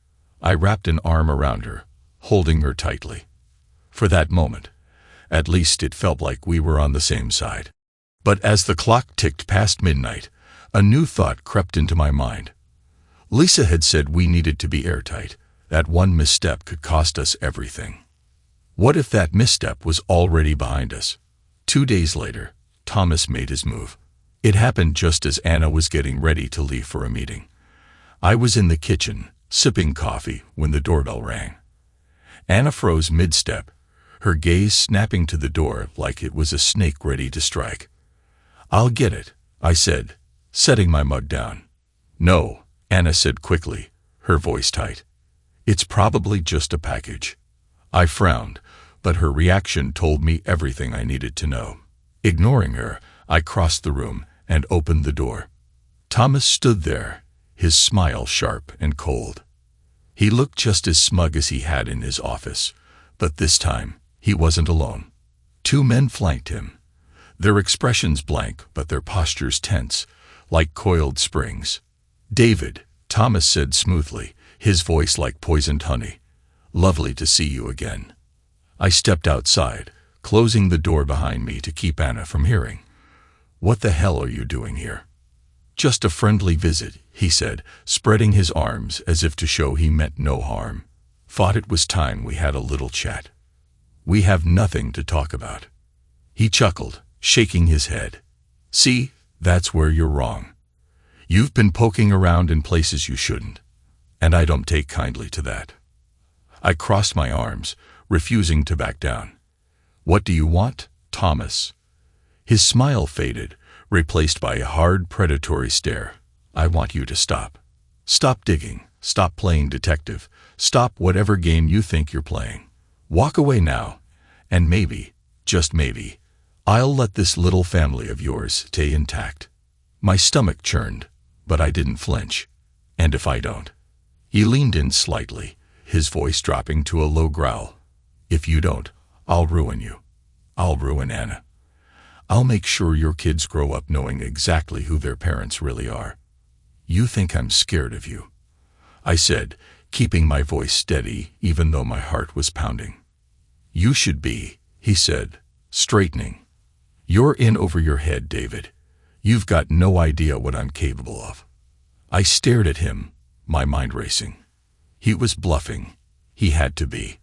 I wrapped an arm around her, holding her tightly. For that moment, at least it felt like we were on the same side. But as the clock ticked past midnight, a new thought crept into my mind. Lisa had said we needed to be airtight, that one misstep could cost us everything. What if that misstep was already behind us? 2 days later, Thomas made his move. It happened just as Anna was getting ready to leave for a meeting. I was in the kitchen, sipping coffee, when the doorbell rang. Anna froze mid-step, her gaze snapping to the door like it was a snake ready to strike. "I'll get it," I said, setting my mug down. "No," Anna said quickly, her voice tight. "It's probably just a package." I frowned, but her reaction told me everything I needed to know. Ignoring her, I crossed the room and opened the door. Thomas stood there, his smile sharp and cold. He looked just as smug as he had in his office, but this time, he wasn't alone. 2 men flanked him, their expressions blank but their postures tense, like coiled springs. "David," Thomas said smoothly, his voice like poisoned honey. "Lovely to see you again." I stepped outside, closing the door behind me to keep Anna from hearing. "What the hell are you doing here?" "Just a friendly visit," he said, spreading his arms as if to show he meant no harm. "Thought it was time we had a little chat." "We have nothing to talk about." He chuckled, shaking his head. "See, that's where you're wrong. You've been poking around in places you shouldn't, and I don't take kindly to that." I crossed my arms, refusing to back down. "What do you want, Thomas?" His smile faded, replaced by a hard, predatory stare. "I want you to stop. Stop digging, stop playing detective, stop whatever game you think you're playing. Walk away now, and maybe, just maybe, I'll let this little family of yours stay intact." My stomach churned, but I didn't flinch. "And if I don't?" He leaned in slightly, his voice dropping to a low growl. "If you don't, I'll ruin you. I'll ruin Anna. I'll make sure your kids grow up knowing exactly who their parents really are." "You think I'm scared of you?" I said, keeping my voice steady even though my heart was pounding. "You should be," he said, straightening. "You're in over your head, David. You've got no idea what I'm capable of." I stared at him, my mind racing. He was bluffing. He had to be.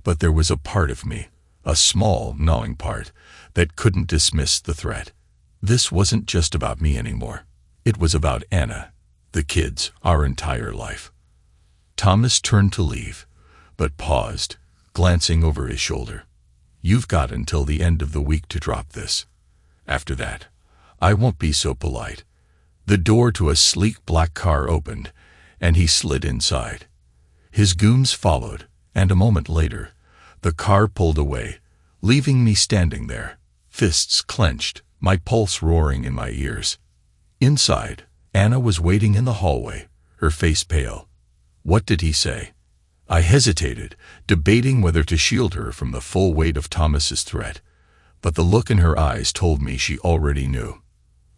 But there was a part of me, a small, gnawing part, that couldn't dismiss the threat. This wasn't just about me anymore. It was about Anna, the kids, our entire life. Thomas turned to leave, but paused, glancing over his shoulder. "You've got until the end of the week to drop this. After that, I won't be so polite." The door to a sleek black car opened, and he slid inside. His goons followed, and a moment later, the car pulled away, leaving me standing there, fists clenched, my pulse roaring in my ears. Inside, Anna was waiting in the hallway, her face pale. What did he say? I hesitated, debating whether to shield her from the full weight of Thomas's threat, but the look in her eyes told me she already knew.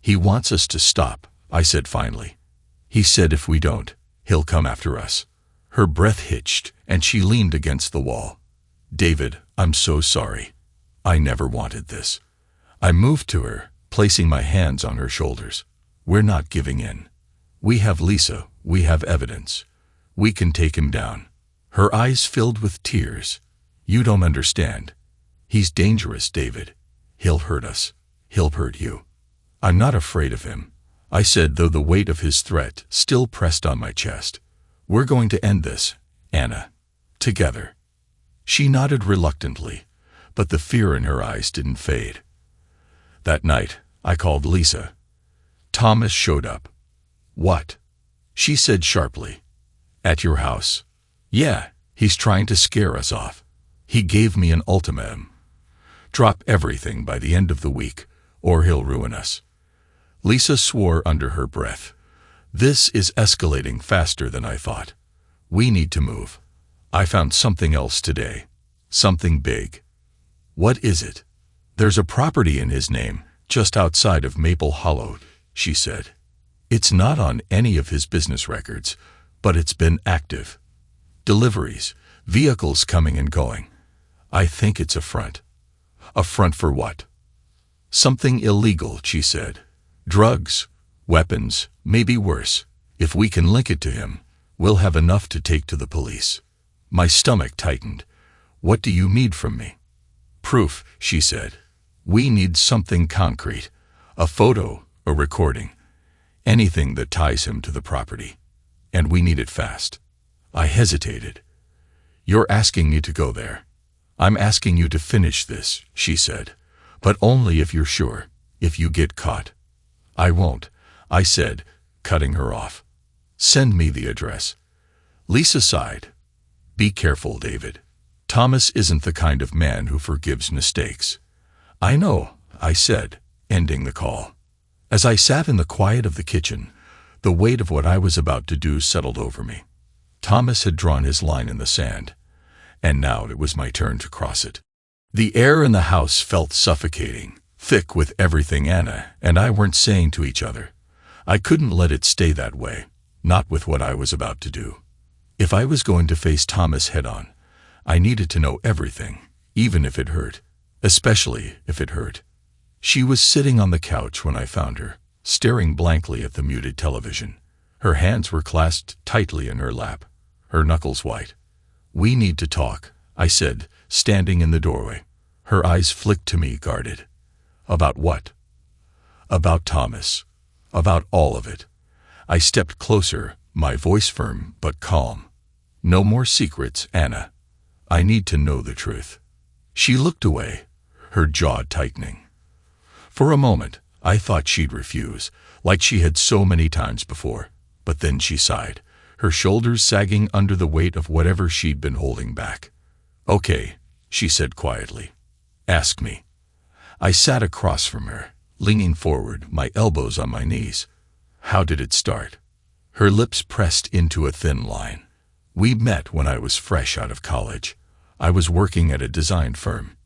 He wants us to stop, I said finally. He said if we don't, he'll come after us. Her breath hitched, and she leaned against the wall. David, I'm so sorry. I never wanted this. I moved to her, placing my hands on her shoulders. We're not giving in. We have Lisa, we have evidence. We can take him down. Her eyes filled with tears. You don't understand. He's dangerous, David. He'll hurt us. He'll hurt you. I'm not afraid of him, I said, though the weight of his threat still pressed on my chest. We're going to end this, Anna. Together. She nodded reluctantly, but the fear in her eyes didn't fade. That night, I called Lisa. Thomas showed up. What? She said sharply. At your house. Yeah, he's trying to scare us off. He gave me an ultimatum. Drop everything by the end of the week, or he'll ruin us. Lisa swore under her breath. This is escalating faster than I thought. We need to move. I found something else today. Something big. What is it? There's a property in his name, just outside of Maple Hollow, she said. It's not on any of his business records, but it's been active. Deliveries, vehicles coming and going. I think it's a front. A front for what? Something illegal, she said. Drugs, weapons, maybe worse. If we can link it to him, we'll have enough to take to the police. My stomach tightened. What do you need from me? Proof, she said. We need something concrete. A photo, a recording. Anything that ties him to the property. And we need it fast. I hesitated. You're asking me to go there. I'm asking you to finish this, she said. But only if you're sure, if you get caught. I won't, I said, cutting her off. Send me the address. Lisa sighed. Be careful, David. Thomas isn't the kind of man who forgives mistakes. I know, I said, ending the call. As I sat in the quiet of the kitchen, the weight of what I was about to do settled over me. Thomas had drawn his line in the sand, and now it was my turn to cross it. The air in the house felt suffocating, thick with everything Anna and I weren't saying to each other. I couldn't let it stay that way, not with what I was about to do. If I was going to face Thomas head-on, I needed to know everything, even if it hurt, especially if it hurt. She was sitting on the couch when I found her, staring blankly at the muted television. Her hands were clasped tightly in her lap, her knuckles white. We need to talk, I said, standing in the doorway. Her eyes flicked to me, guarded. About what? About Thomas. About all of it. I stepped closer, my voice firm but calm. No more secrets, Anna. I need to know the truth. She looked away, her jaw tightening. For a moment, I thought she'd refuse, like she had so many times before. But then she sighed, her shoulders sagging under the weight of whatever she'd been holding back. Okay, she said quietly. Ask me. I sat across from her, leaning forward, my elbows on my knees. How did it start? Her lips pressed into a thin line. We met when I was fresh out of college. I was working at a design firm.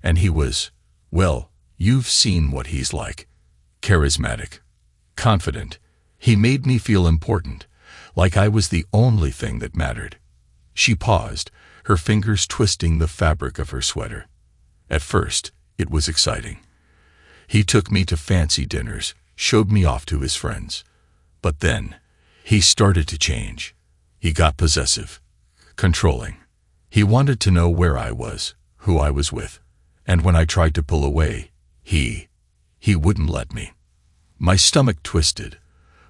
And he was, well, you've seen what he's like. Charismatic. Confident. He made me feel important, like I was the only thing that mattered. She paused, her fingers twisting the fabric of her sweater. At first, it was exciting. He took me to fancy dinners, showed me off to his friends. But then, he started to change. He got possessive, controlling. He wanted to know where I was, who I was with. And when I tried to pull away, he wouldn't let me. My stomach twisted,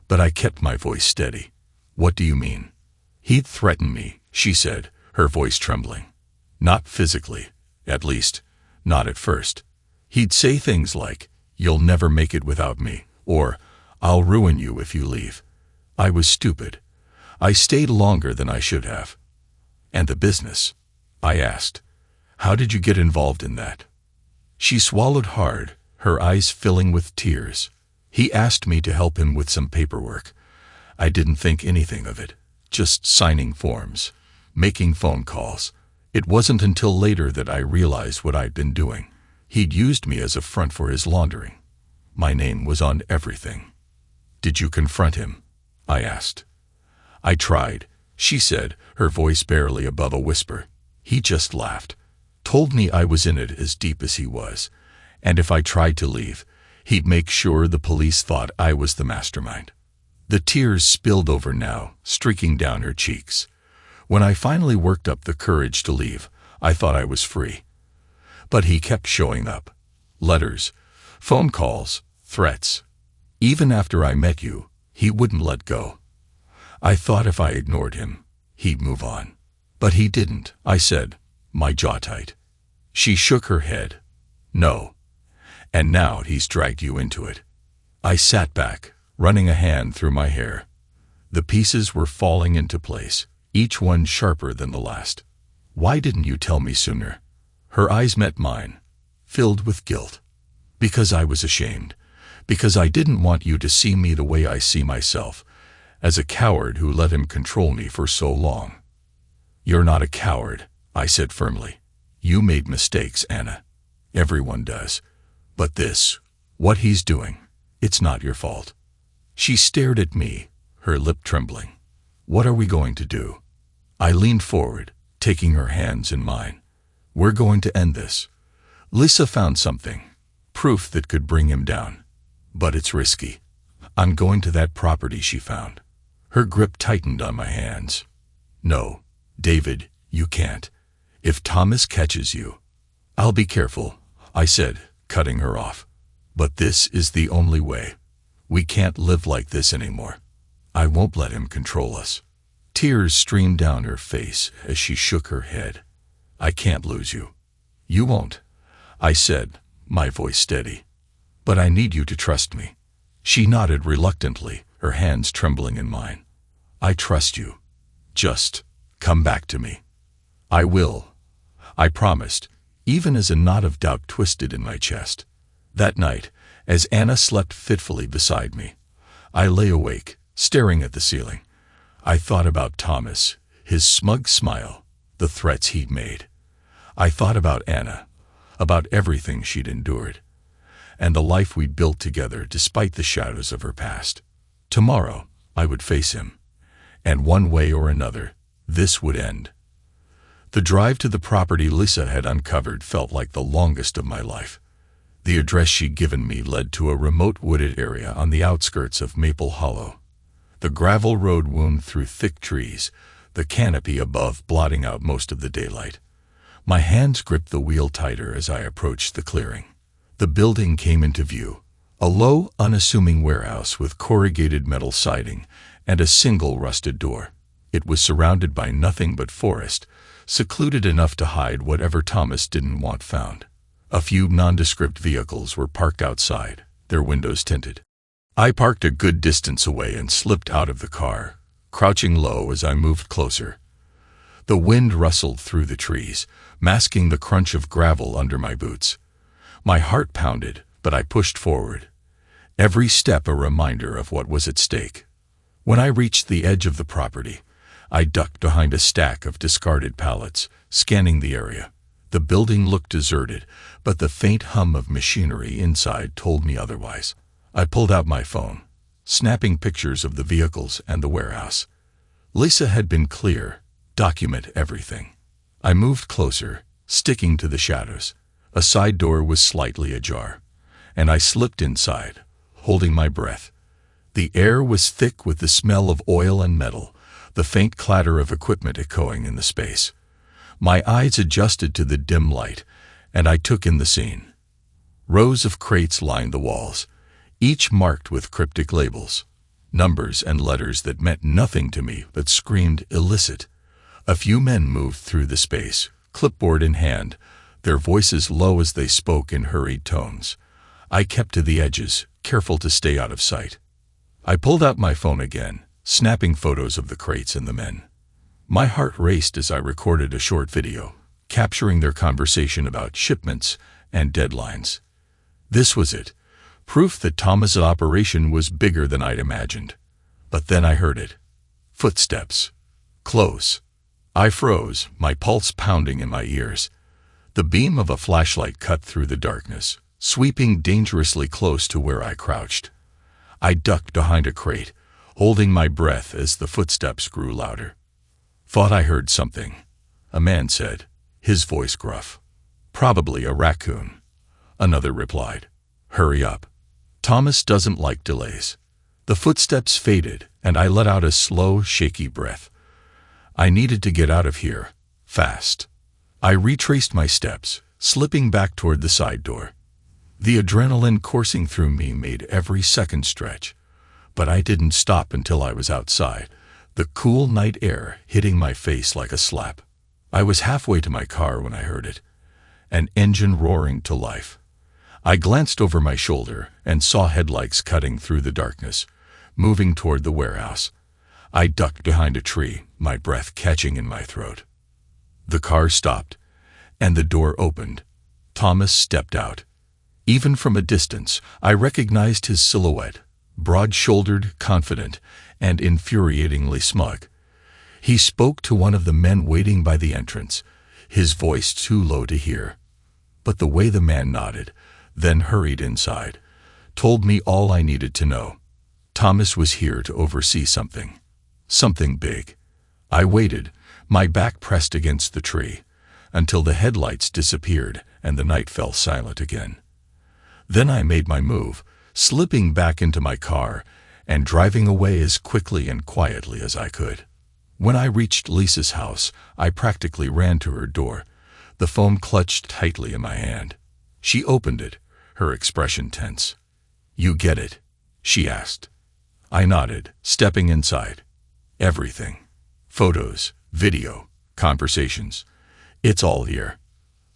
but I kept my voice steady. What do you mean? He'd threaten me, she said, her voice trembling. Not physically, at least, not at first. He'd say things like, you'll never make it without me, or I'll ruin you if you leave. I was stupid. I stayed longer than I should have. And the business? I asked. How did you get involved in that? She swallowed hard, her eyes filling with tears. He asked me to help him with some paperwork. I didn't think anything of it, just signing forms, making phone calls. It wasn't until later that I realized what I'd been doing. He'd used me as a front for his laundering. My name was on everything. Did you confront him? I asked. I tried, she said, her voice barely above a whisper. He just laughed. Told me I was in it as deep as he was, and if I tried to leave, he'd make sure the police thought I was the mastermind. The tears spilled over now, streaking down her cheeks. When I finally worked up the courage to leave, I thought I was free. But he kept showing up. Letters, phone calls, threats. Even after I met you, he wouldn't let go. I thought if I ignored him, he'd move on. But he didn't, I said, my jaw tight. She shook her head. No. And now he's dragged you into it. I sat back, running a hand through my hair. The pieces were falling into place, each one sharper than the last. Why didn't you tell me sooner? Her eyes met mine, filled with guilt. Because I was ashamed. Because I didn't want you to see me the way I see myself, as a coward who let him control me for so long. You're not a coward, I said firmly. You made mistakes, Anna. Everyone does. But this, what he's doing, it's not your fault. She stared at me, her lip trembling. What are we going to do? I leaned forward, taking her hands in mine. We're going to end this. Lisa found something, proof that could bring him down. But it's risky. I'm going to that property she found. Her grip tightened on my hands. No, David, you can't. If Thomas catches you, I'll be careful, I said, cutting her off. But this is the only way. We can't live like this anymore. I won't let him control us. Tears streamed down her face as she shook her head. I can't lose you. You won't, I said, my voice steady. But I need you to trust me. She nodded reluctantly, her hands trembling in mine. I trust you. Just come back to me. I will, I promised, even as a knot of doubt twisted in my chest. That night, as Anna slept fitfully beside me, I lay awake, staring at the ceiling. I thought about Thomas, his smug smile, the threats he'd made. I thought about Anna, about everything she'd endured, and the life we'd built together despite the shadows of her past. Tomorrow, I would face him, and one way or another, this would end. The drive to the property Lisa had uncovered felt like the longest of my life. The address she'd given me led to a remote wooded area on the outskirts of Maple Hollow. The gravel road wound through thick trees, the canopy above blotting out most of the daylight. My hands gripped the wheel tighter as I approached the clearing. The building came into view, a low, unassuming warehouse with corrugated metal siding and a single rusted door. It was surrounded by nothing but forest, secluded enough to hide whatever Thomas didn't want found. A few nondescript vehicles were parked outside, their windows tinted. I parked a good distance away and slipped out of the car, crouching low as I moved closer. The wind rustled through the trees, masking the crunch of gravel under my boots. My heart pounded, but I pushed forward, every step a reminder of what was at stake. When I reached the edge of the property, I ducked behind a stack of discarded pallets, scanning the area. The building looked deserted, but the faint hum of machinery inside told me otherwise. I pulled out my phone, snapping pictures of the vehicles and the warehouse. Lisa had been clear, document everything. I moved closer, sticking to the shadows. A side door was slightly ajar, and I slipped inside, holding my breath. The air was thick with the smell of oil and metal, the faint clatter of equipment echoing in the space. My eyes adjusted to the dim light, and I took in the scene. Rows of crates lined the walls, each marked with cryptic labels, numbers and letters that meant nothing to me but screamed illicit. A few men moved through the space, clipboard in hand, their voices low as they spoke in hurried tones. I kept to the edges, careful to stay out of sight. I pulled out my phone again, snapping photos of the crates and the men. My heart raced as I recorded a short video, capturing their conversation about shipments and deadlines. This was it, proof that Thomas's operation was bigger than I'd imagined. But then I heard it. Footsteps. Close. I froze, my pulse pounding in my ears. The beam of a flashlight cut through the darkness, sweeping dangerously close to where I crouched. I ducked behind a crate, holding my breath as the footsteps grew louder. "Thought I heard something," a man said, his voice gruff. "Probably a raccoon," another replied. "Hurry up. Thomas doesn't like delays." The footsteps faded, and I let out a slow, shaky breath. I needed to get out of here, fast. I retraced my steps, slipping back toward the side door. The adrenaline coursing through me made every second stretch, but I didn't stop until I was outside, the cool night air hitting my face like a slap. I was halfway to my car when I heard it, an engine roaring to life. I glanced over my shoulder and saw headlights cutting through the darkness, moving toward the warehouse. I ducked behind a tree, my breath catching in my throat. The car stopped, and the door opened. Thomas stepped out. Even from a distance, I recognized his silhouette, broad-shouldered, confident, and infuriatingly smug. He spoke to one of the men waiting by the entrance, his voice too low to hear. But the way the man nodded, then hurried inside, told me all I needed to know. Thomas was here to oversee something. Something big. I waited, my back pressed against the tree, until the headlights disappeared and the night fell silent again. Then I made my move, slipping back into my car and driving away as quickly and quietly as I could. When I reached Lisa's house, I practically ran to her door, the phone clutched tightly in my hand. She opened it, her expression tense. "You get it?" she asked. I nodded, stepping inside. "Everything. Photos, video, conversations. It's all here."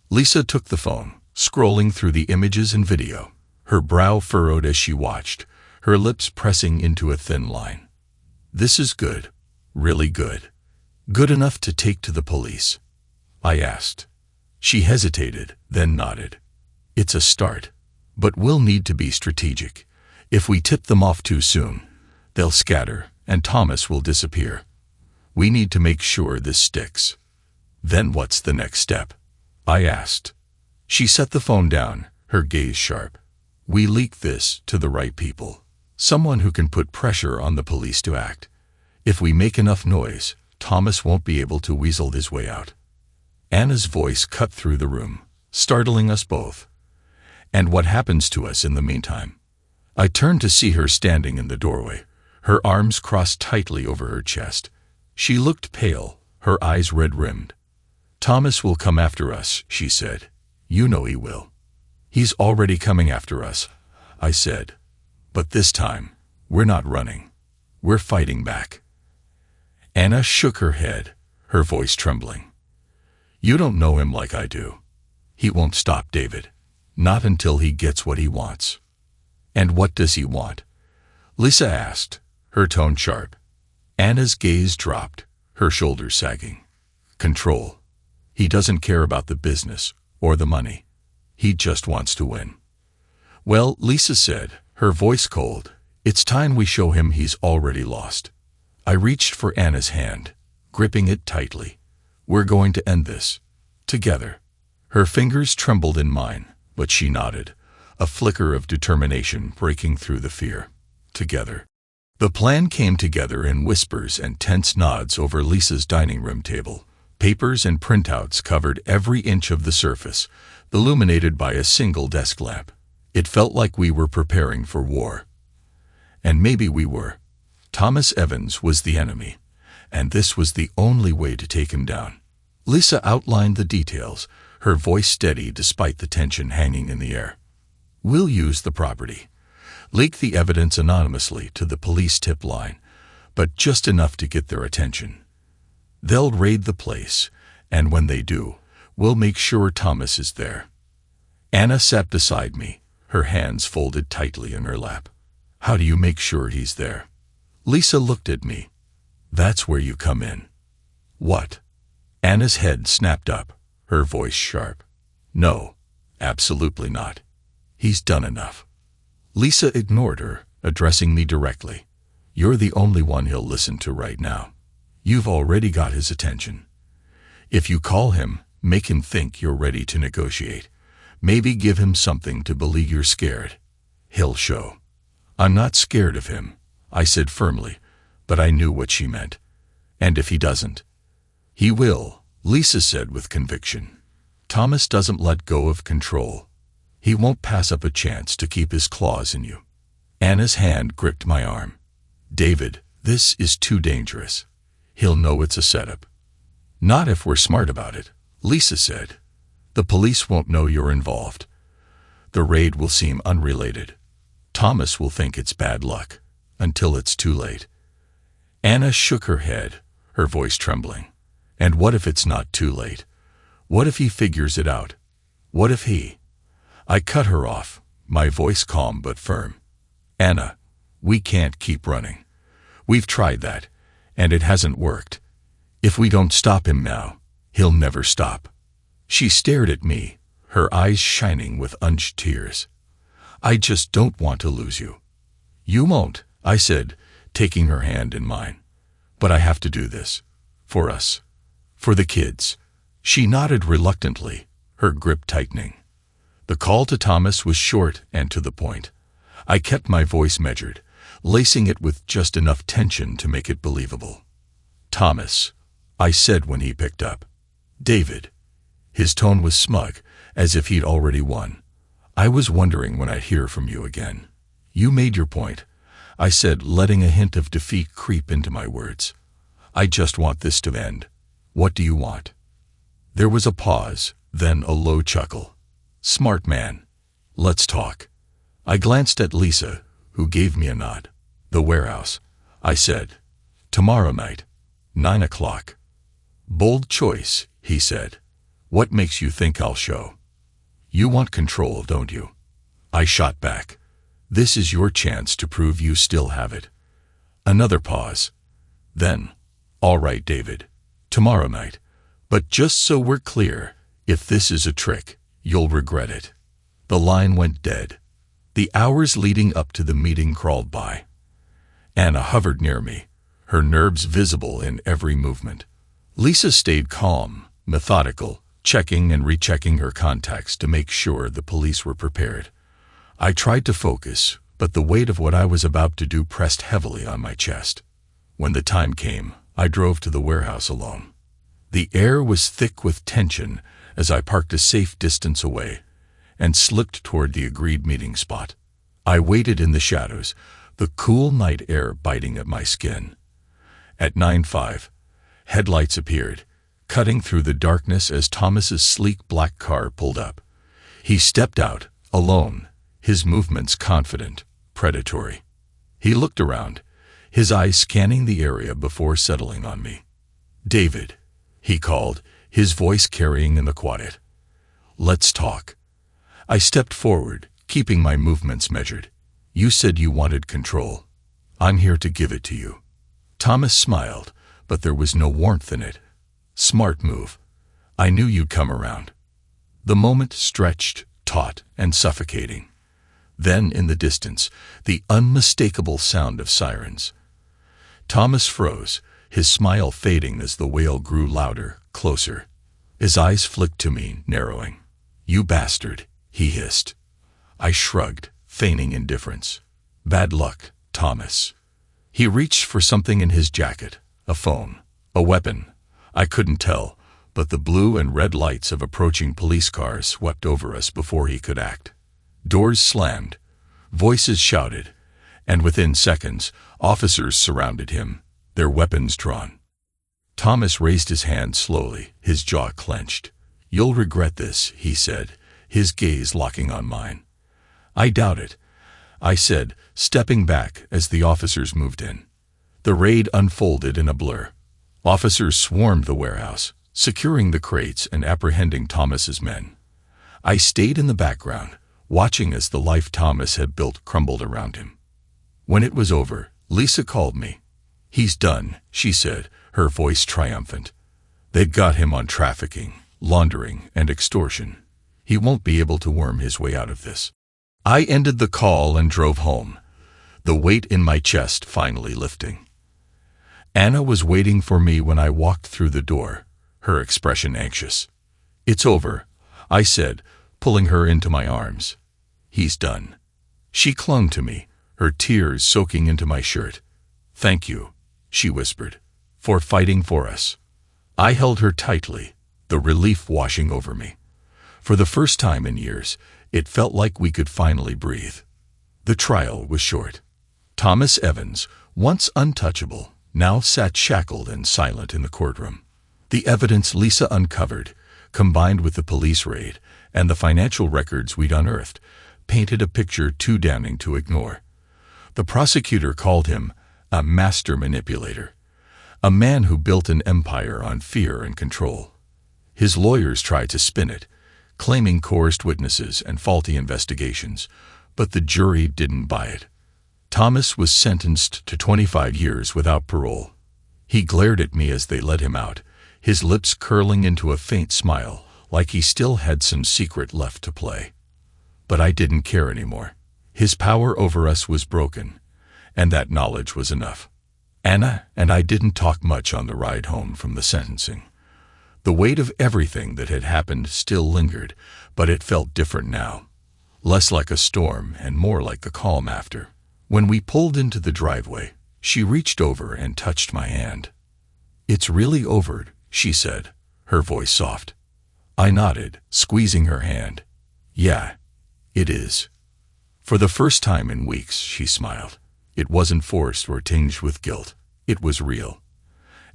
Lisa took the phone, scrolling through the images and video, her brow furrowed as she watched, her lips pressing into a thin line. "This is good. Really good. Good enough to take to the police?" I asked. She hesitated, then nodded. "It's a start, but we'll need to be strategic. If we tip them off too soon, they'll scatter and Thomas will disappear. We need to make sure this sticks." "Then what's the next step?" I asked. She set the phone down, her gaze sharp. "We leak this to the right people, someone who can put pressure on the police to act. If we make enough noise, Thomas won't be able to weasel his way out." Anna's voice cut through the room, startling us both. "And what happens to us in the meantime?" I turned to see her standing in the doorway, her arms crossed tightly over her chest. She looked pale, her eyes red-rimmed. "Thomas will come after us," she said. "You know he will." "He's already coming after us," I said. "But this time, we're not running. We're fighting back." Anna shook her head, her voice trembling. "You don't know him like I do. He won't stop, David. Not until he gets what he wants." "And what does he want?" Lisa asked, her tone sharp. Anna's gaze dropped, her shoulders sagging. "Control. He doesn't care about the business or the money. He just wants to win." "Well," Lisa said, her voice cold, "it's time we show him he's already lost." I reached for Anna's hand, gripping it tightly. "We're going to end this. Together." Her fingers trembled in mine, but she nodded, a flicker of determination breaking through the fear. Together. The plan came together in whispers and tense nods over Lisa's dining room table. Papers and printouts covered every inch of the surface, illuminated by a single desk lamp. It felt like we were preparing for war. And maybe we were. Thomas Evans was the enemy, and this was the only way to take him down. Lisa outlined the details, her voice steady despite the tension hanging in the air. "We'll use the property. Leak the evidence anonymously to the police tip line, but just enough to get their attention. They'll raid the place, and when they do, we'll make sure Thomas is there." Anna sat beside me, her hands folded tightly in her lap. "How do you make sure he's there?" Lisa looked at me. "That's where you come in." "What?" Anna's head snapped up, her voice sharp. "No, absolutely not. He's done enough." Lisa ignored her, addressing me directly. "You're the only one he'll listen to right now. You've already got his attention. If you call him, make him think you're ready to negotiate. Maybe give him something to believe you're scared. He'll show. I'm not scared of him, I said firmly, but I knew what she meant. And if he doesn't? He will, Lisa said with conviction. Thomas doesn't let go of control. He won't pass up a chance to keep his claws in you. Anna's hand gripped my arm. David, this is too dangerous. He'll know it's a setup. Not if we're smart about it, Lisa said. The police won't know you're involved. The raid will seem unrelated. Thomas will think it's bad luck, until it's too late. Anna shook her head, her voice trembling. And what if it's not too late? What if he figures it out? What if he... I cut her off, my voice calm but firm. Anna, we can't keep running. We've tried that, and it hasn't worked. If we don't stop him now, he'll never stop. She stared at me, her eyes shining with unshed tears. I just don't want to lose you. You won't, I said, taking her hand in mine. But I have to do this. For us. For the kids. She nodded reluctantly, her grip tightening. The call to Thomas was short and to the point. I kept my voice measured, lacing it with just enough tension to make it believable. Thomas, I said when he picked up. David. His tone was smug, as if he'd already won. I was wondering when I'd hear from you again. You made your point, I said, letting a hint of defeat creep into my words. I just want this to end. What do you want? There was a pause, then a low chuckle. Smart man. Let's talk. I glanced at Lisa, who gave me a nod. The warehouse, I said. Tomorrow night, 9 o'clock. Bold choice, he said. What makes you think I'll show? You want control, don't you? I shot back. This is your chance to prove you still have it. Another pause. Then, all right, David. Tomorrow night. But just so we're clear, if this is a trick, you'll regret it. The line went dead. The hours leading up to the meeting crawled by. Anna hovered near me, her nerves visible in every movement. Lisa stayed calm, methodical, checking and rechecking her contacts to make sure the police were prepared. I tried to focus, but the weight of what I was about to do pressed heavily on my chest. When the time came, I drove to the warehouse alone. The air was thick with tension as I parked a safe distance away and slipped toward the agreed meeting spot. I waited in the shadows, the cool night air biting at my skin. At 9:05, headlights appeared, cutting through the darkness as Thomas's sleek black car pulled up. He stepped out, alone, his movements confident, predatory. He looked around, his eyes scanning the area before settling on me. David, he called, his voice carrying in the quiet. Let's talk. I stepped forward, keeping my movements measured. You said you wanted control. I'm here to give it to you. Thomas smiled, but there was no warmth in it. Smart move. I knew you'd come around. The moment stretched, taut, and suffocating. Then, in the distance, the unmistakable sound of sirens. Thomas froze, his smile fading as the wail grew louder, closer. His eyes flicked to me, narrowing. You bastard, he hissed. I shrugged, feigning indifference. Bad luck, Thomas. He reached for something in his jacket, a phone, a weapon. I couldn't tell, but the blue and red lights of approaching police cars swept over us before he could act. Doors slammed, voices shouted, and within seconds, officers surrounded him, their weapons drawn. Thomas raised his hand slowly, his jaw clenched. You'll regret this, he said, his gaze locking on mine. I doubt it, I said, stepping back as the officers moved in. The raid unfolded in a blur. Officers swarmed the warehouse, securing the crates and apprehending Thomas's men. I stayed in the background, watching as the life Thomas had built crumbled around him. When it was over, Lisa called me. He's done, she said, her voice triumphant. They'd got him on trafficking, laundering, and extortion. He won't be able to worm his way out of this. I ended the call and drove home, the weight in my chest finally lifting. Anna was waiting for me when I walked through the door, her expression anxious. It's over, I said, pulling her into my arms. "He's done." She clung to me, her tears soaking into my shirt. "Thank you," she whispered, "for fighting for us." I held her tightly, the relief washing over me. For the first time in years, it felt like we could finally breathe. The trial was short. Thomas Evans, once untouchable, now sat shackled and silent in the courtroom. The evidence Lisa uncovered, combined with the police raid and the financial records we'd unearthed, painted a picture too damning to ignore. The prosecutor called him a master manipulator, a man who built an empire on fear and control. His lawyers tried to spin it, claiming coerced witnesses and faulty investigations, but the jury didn't buy it. Thomas was sentenced to 25 years without parole. He glared at me as they let him out, his lips curling into a faint smile, like he still had some secret left to play. But I didn't care anymore. His power over us was broken, and that knowledge was enough. Anna and I didn't talk much on the ride home from the sentencing. The weight of everything that had happened still lingered, but it felt different now. Less like a storm and more like the calm after. When we pulled into the driveway, she reached over and touched my hand. "It's really over," she said, her voice soft. I nodded, squeezing her hand. "Yeah, it is." For the first time in weeks, she smiled. It wasn't forced or tinged with guilt. It was real.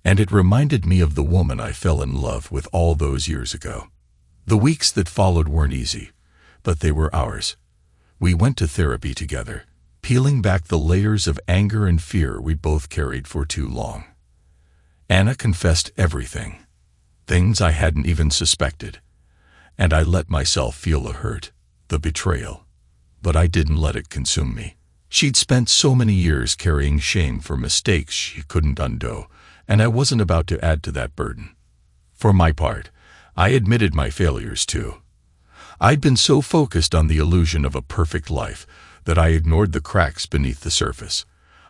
And it reminded me of the woman I fell in love with all those years ago. The weeks that followed weren't easy, but they were ours. We went to therapy together, peeling back the layers of anger and fear we both carried for too long. Anna confessed everything, things I hadn't even suspected, and I let myself feel the hurt, the betrayal. But I didn't let it consume me. She'd spent so many years carrying shame for mistakes she couldn't undo, and I wasn't about to add to that burden. For my part, I admitted my failures too. I'd been so focused on the illusion of a perfect life that I ignored the cracks beneath the surface.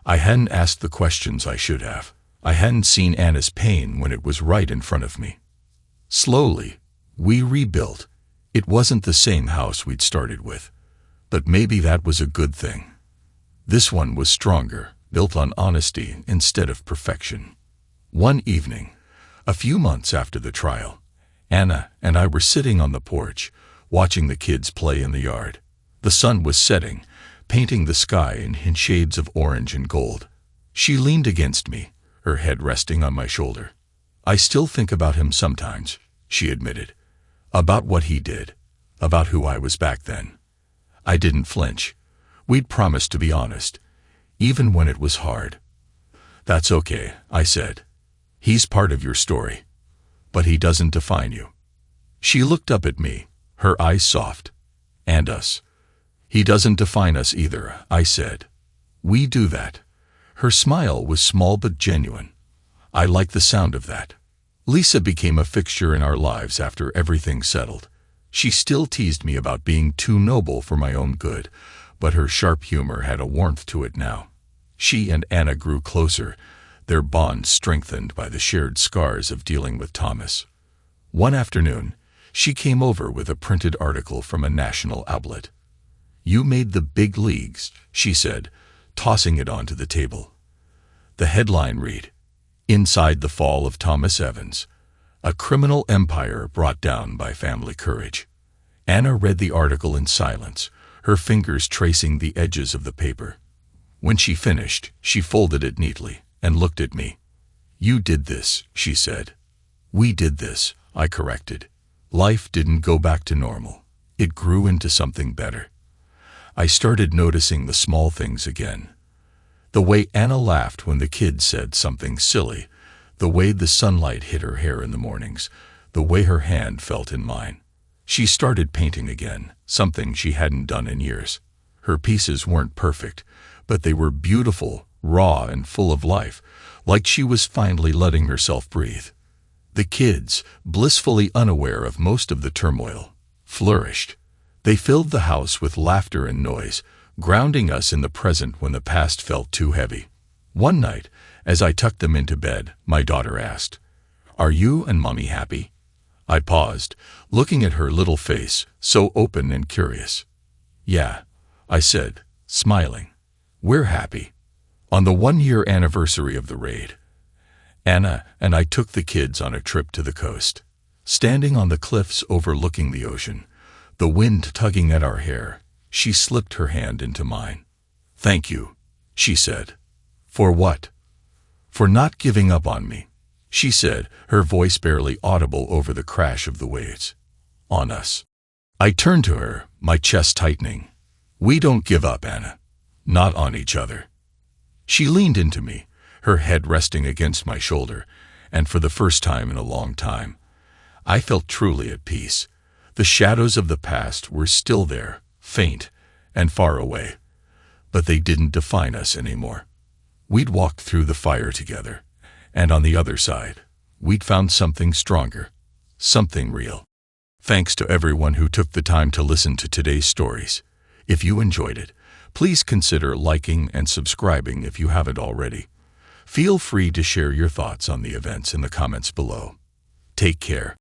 I hadn't asked the questions I should have. I hadn't seen Anna's pain when it was right in front of me. Slowly, we rebuilt. It wasn't the same house we'd started with, but maybe that was a good thing. This one was stronger, built on honesty instead of perfection. One evening, a few months after the trial, Anna and I were sitting on the porch, watching the kids play in the yard. The sun was setting, painting the sky in shades of orange and gold. She leaned against me, her head resting on my shoulder. "I still think about him sometimes," she admitted. "About what he did, about who I was back then." I didn't flinch. We'd promised to be honest, even when it was hard. "That's okay," I said. "He's part of your story, but he doesn't define you." She looked up at me, her eyes soft. "And us. He doesn't define us either," I said. "We do that." Her smile was small but genuine. I liked the sound of that. Lisa became a fixture in our lives after everything settled. She still teased me about being too noble for my own good, but her sharp humor had a warmth to it now. She and Anna grew closer, their bond strengthened by the shared scars of dealing with Thomas. One afternoon, she came over with a printed article from a national outlet. "You made the big leagues," she said, tossing it onto the table. The headline read, "Inside the Fall of Thomas Evans, a criminal empire brought down by family courage." Anna read the article in silence, her fingers tracing the edges of the paper. When she finished, she folded it neatly and looked at me. "You did this," she said. "We did this," I corrected. Life didn't go back to normal. It grew into something better. I started noticing the small things again. The way Anna laughed when the kids said something silly, the way the sunlight hit her hair in the mornings, the way her hand felt in mine. She started painting again, something she hadn't done in years. Her pieces weren't perfect, but they were beautiful, raw, and full of life, like she was finally letting herself breathe. The kids, blissfully unaware of most of the turmoil, flourished. They filled the house with laughter and noise, grounding us in the present when the past felt too heavy. One night, as I tucked them into bed, my daughter asked, "Are you and Mommy happy?" I paused, looking at her little face, so open and curious. Yeah, I said, smiling. We're happy. On the 1-year anniversary of the raid, Anna and I took the kids on a trip to the coast. Standing on the cliffs overlooking the ocean, the wind tugging at our hair, she slipped her hand into mine. "Thank you," she said. "For what?" "For not giving up on me," she said, her voice barely audible over the crash of the waves. "On us." I turned to her, my chest tightening. "We don't give up, Anna. Not on each other." She leaned into me, her head resting against my shoulder, and for the first time in a long time, I felt truly at peace. The shadows of the past were still there, faint and far away, but they didn't define us anymore. We'd walked through the fire together, and on the other side, we'd found something stronger, something real. Thanks to everyone who took the time to listen to today's stories. If you enjoyed it, please consider liking and subscribing if you haven't already. Feel free to share your thoughts on the events in the comments below. Take care.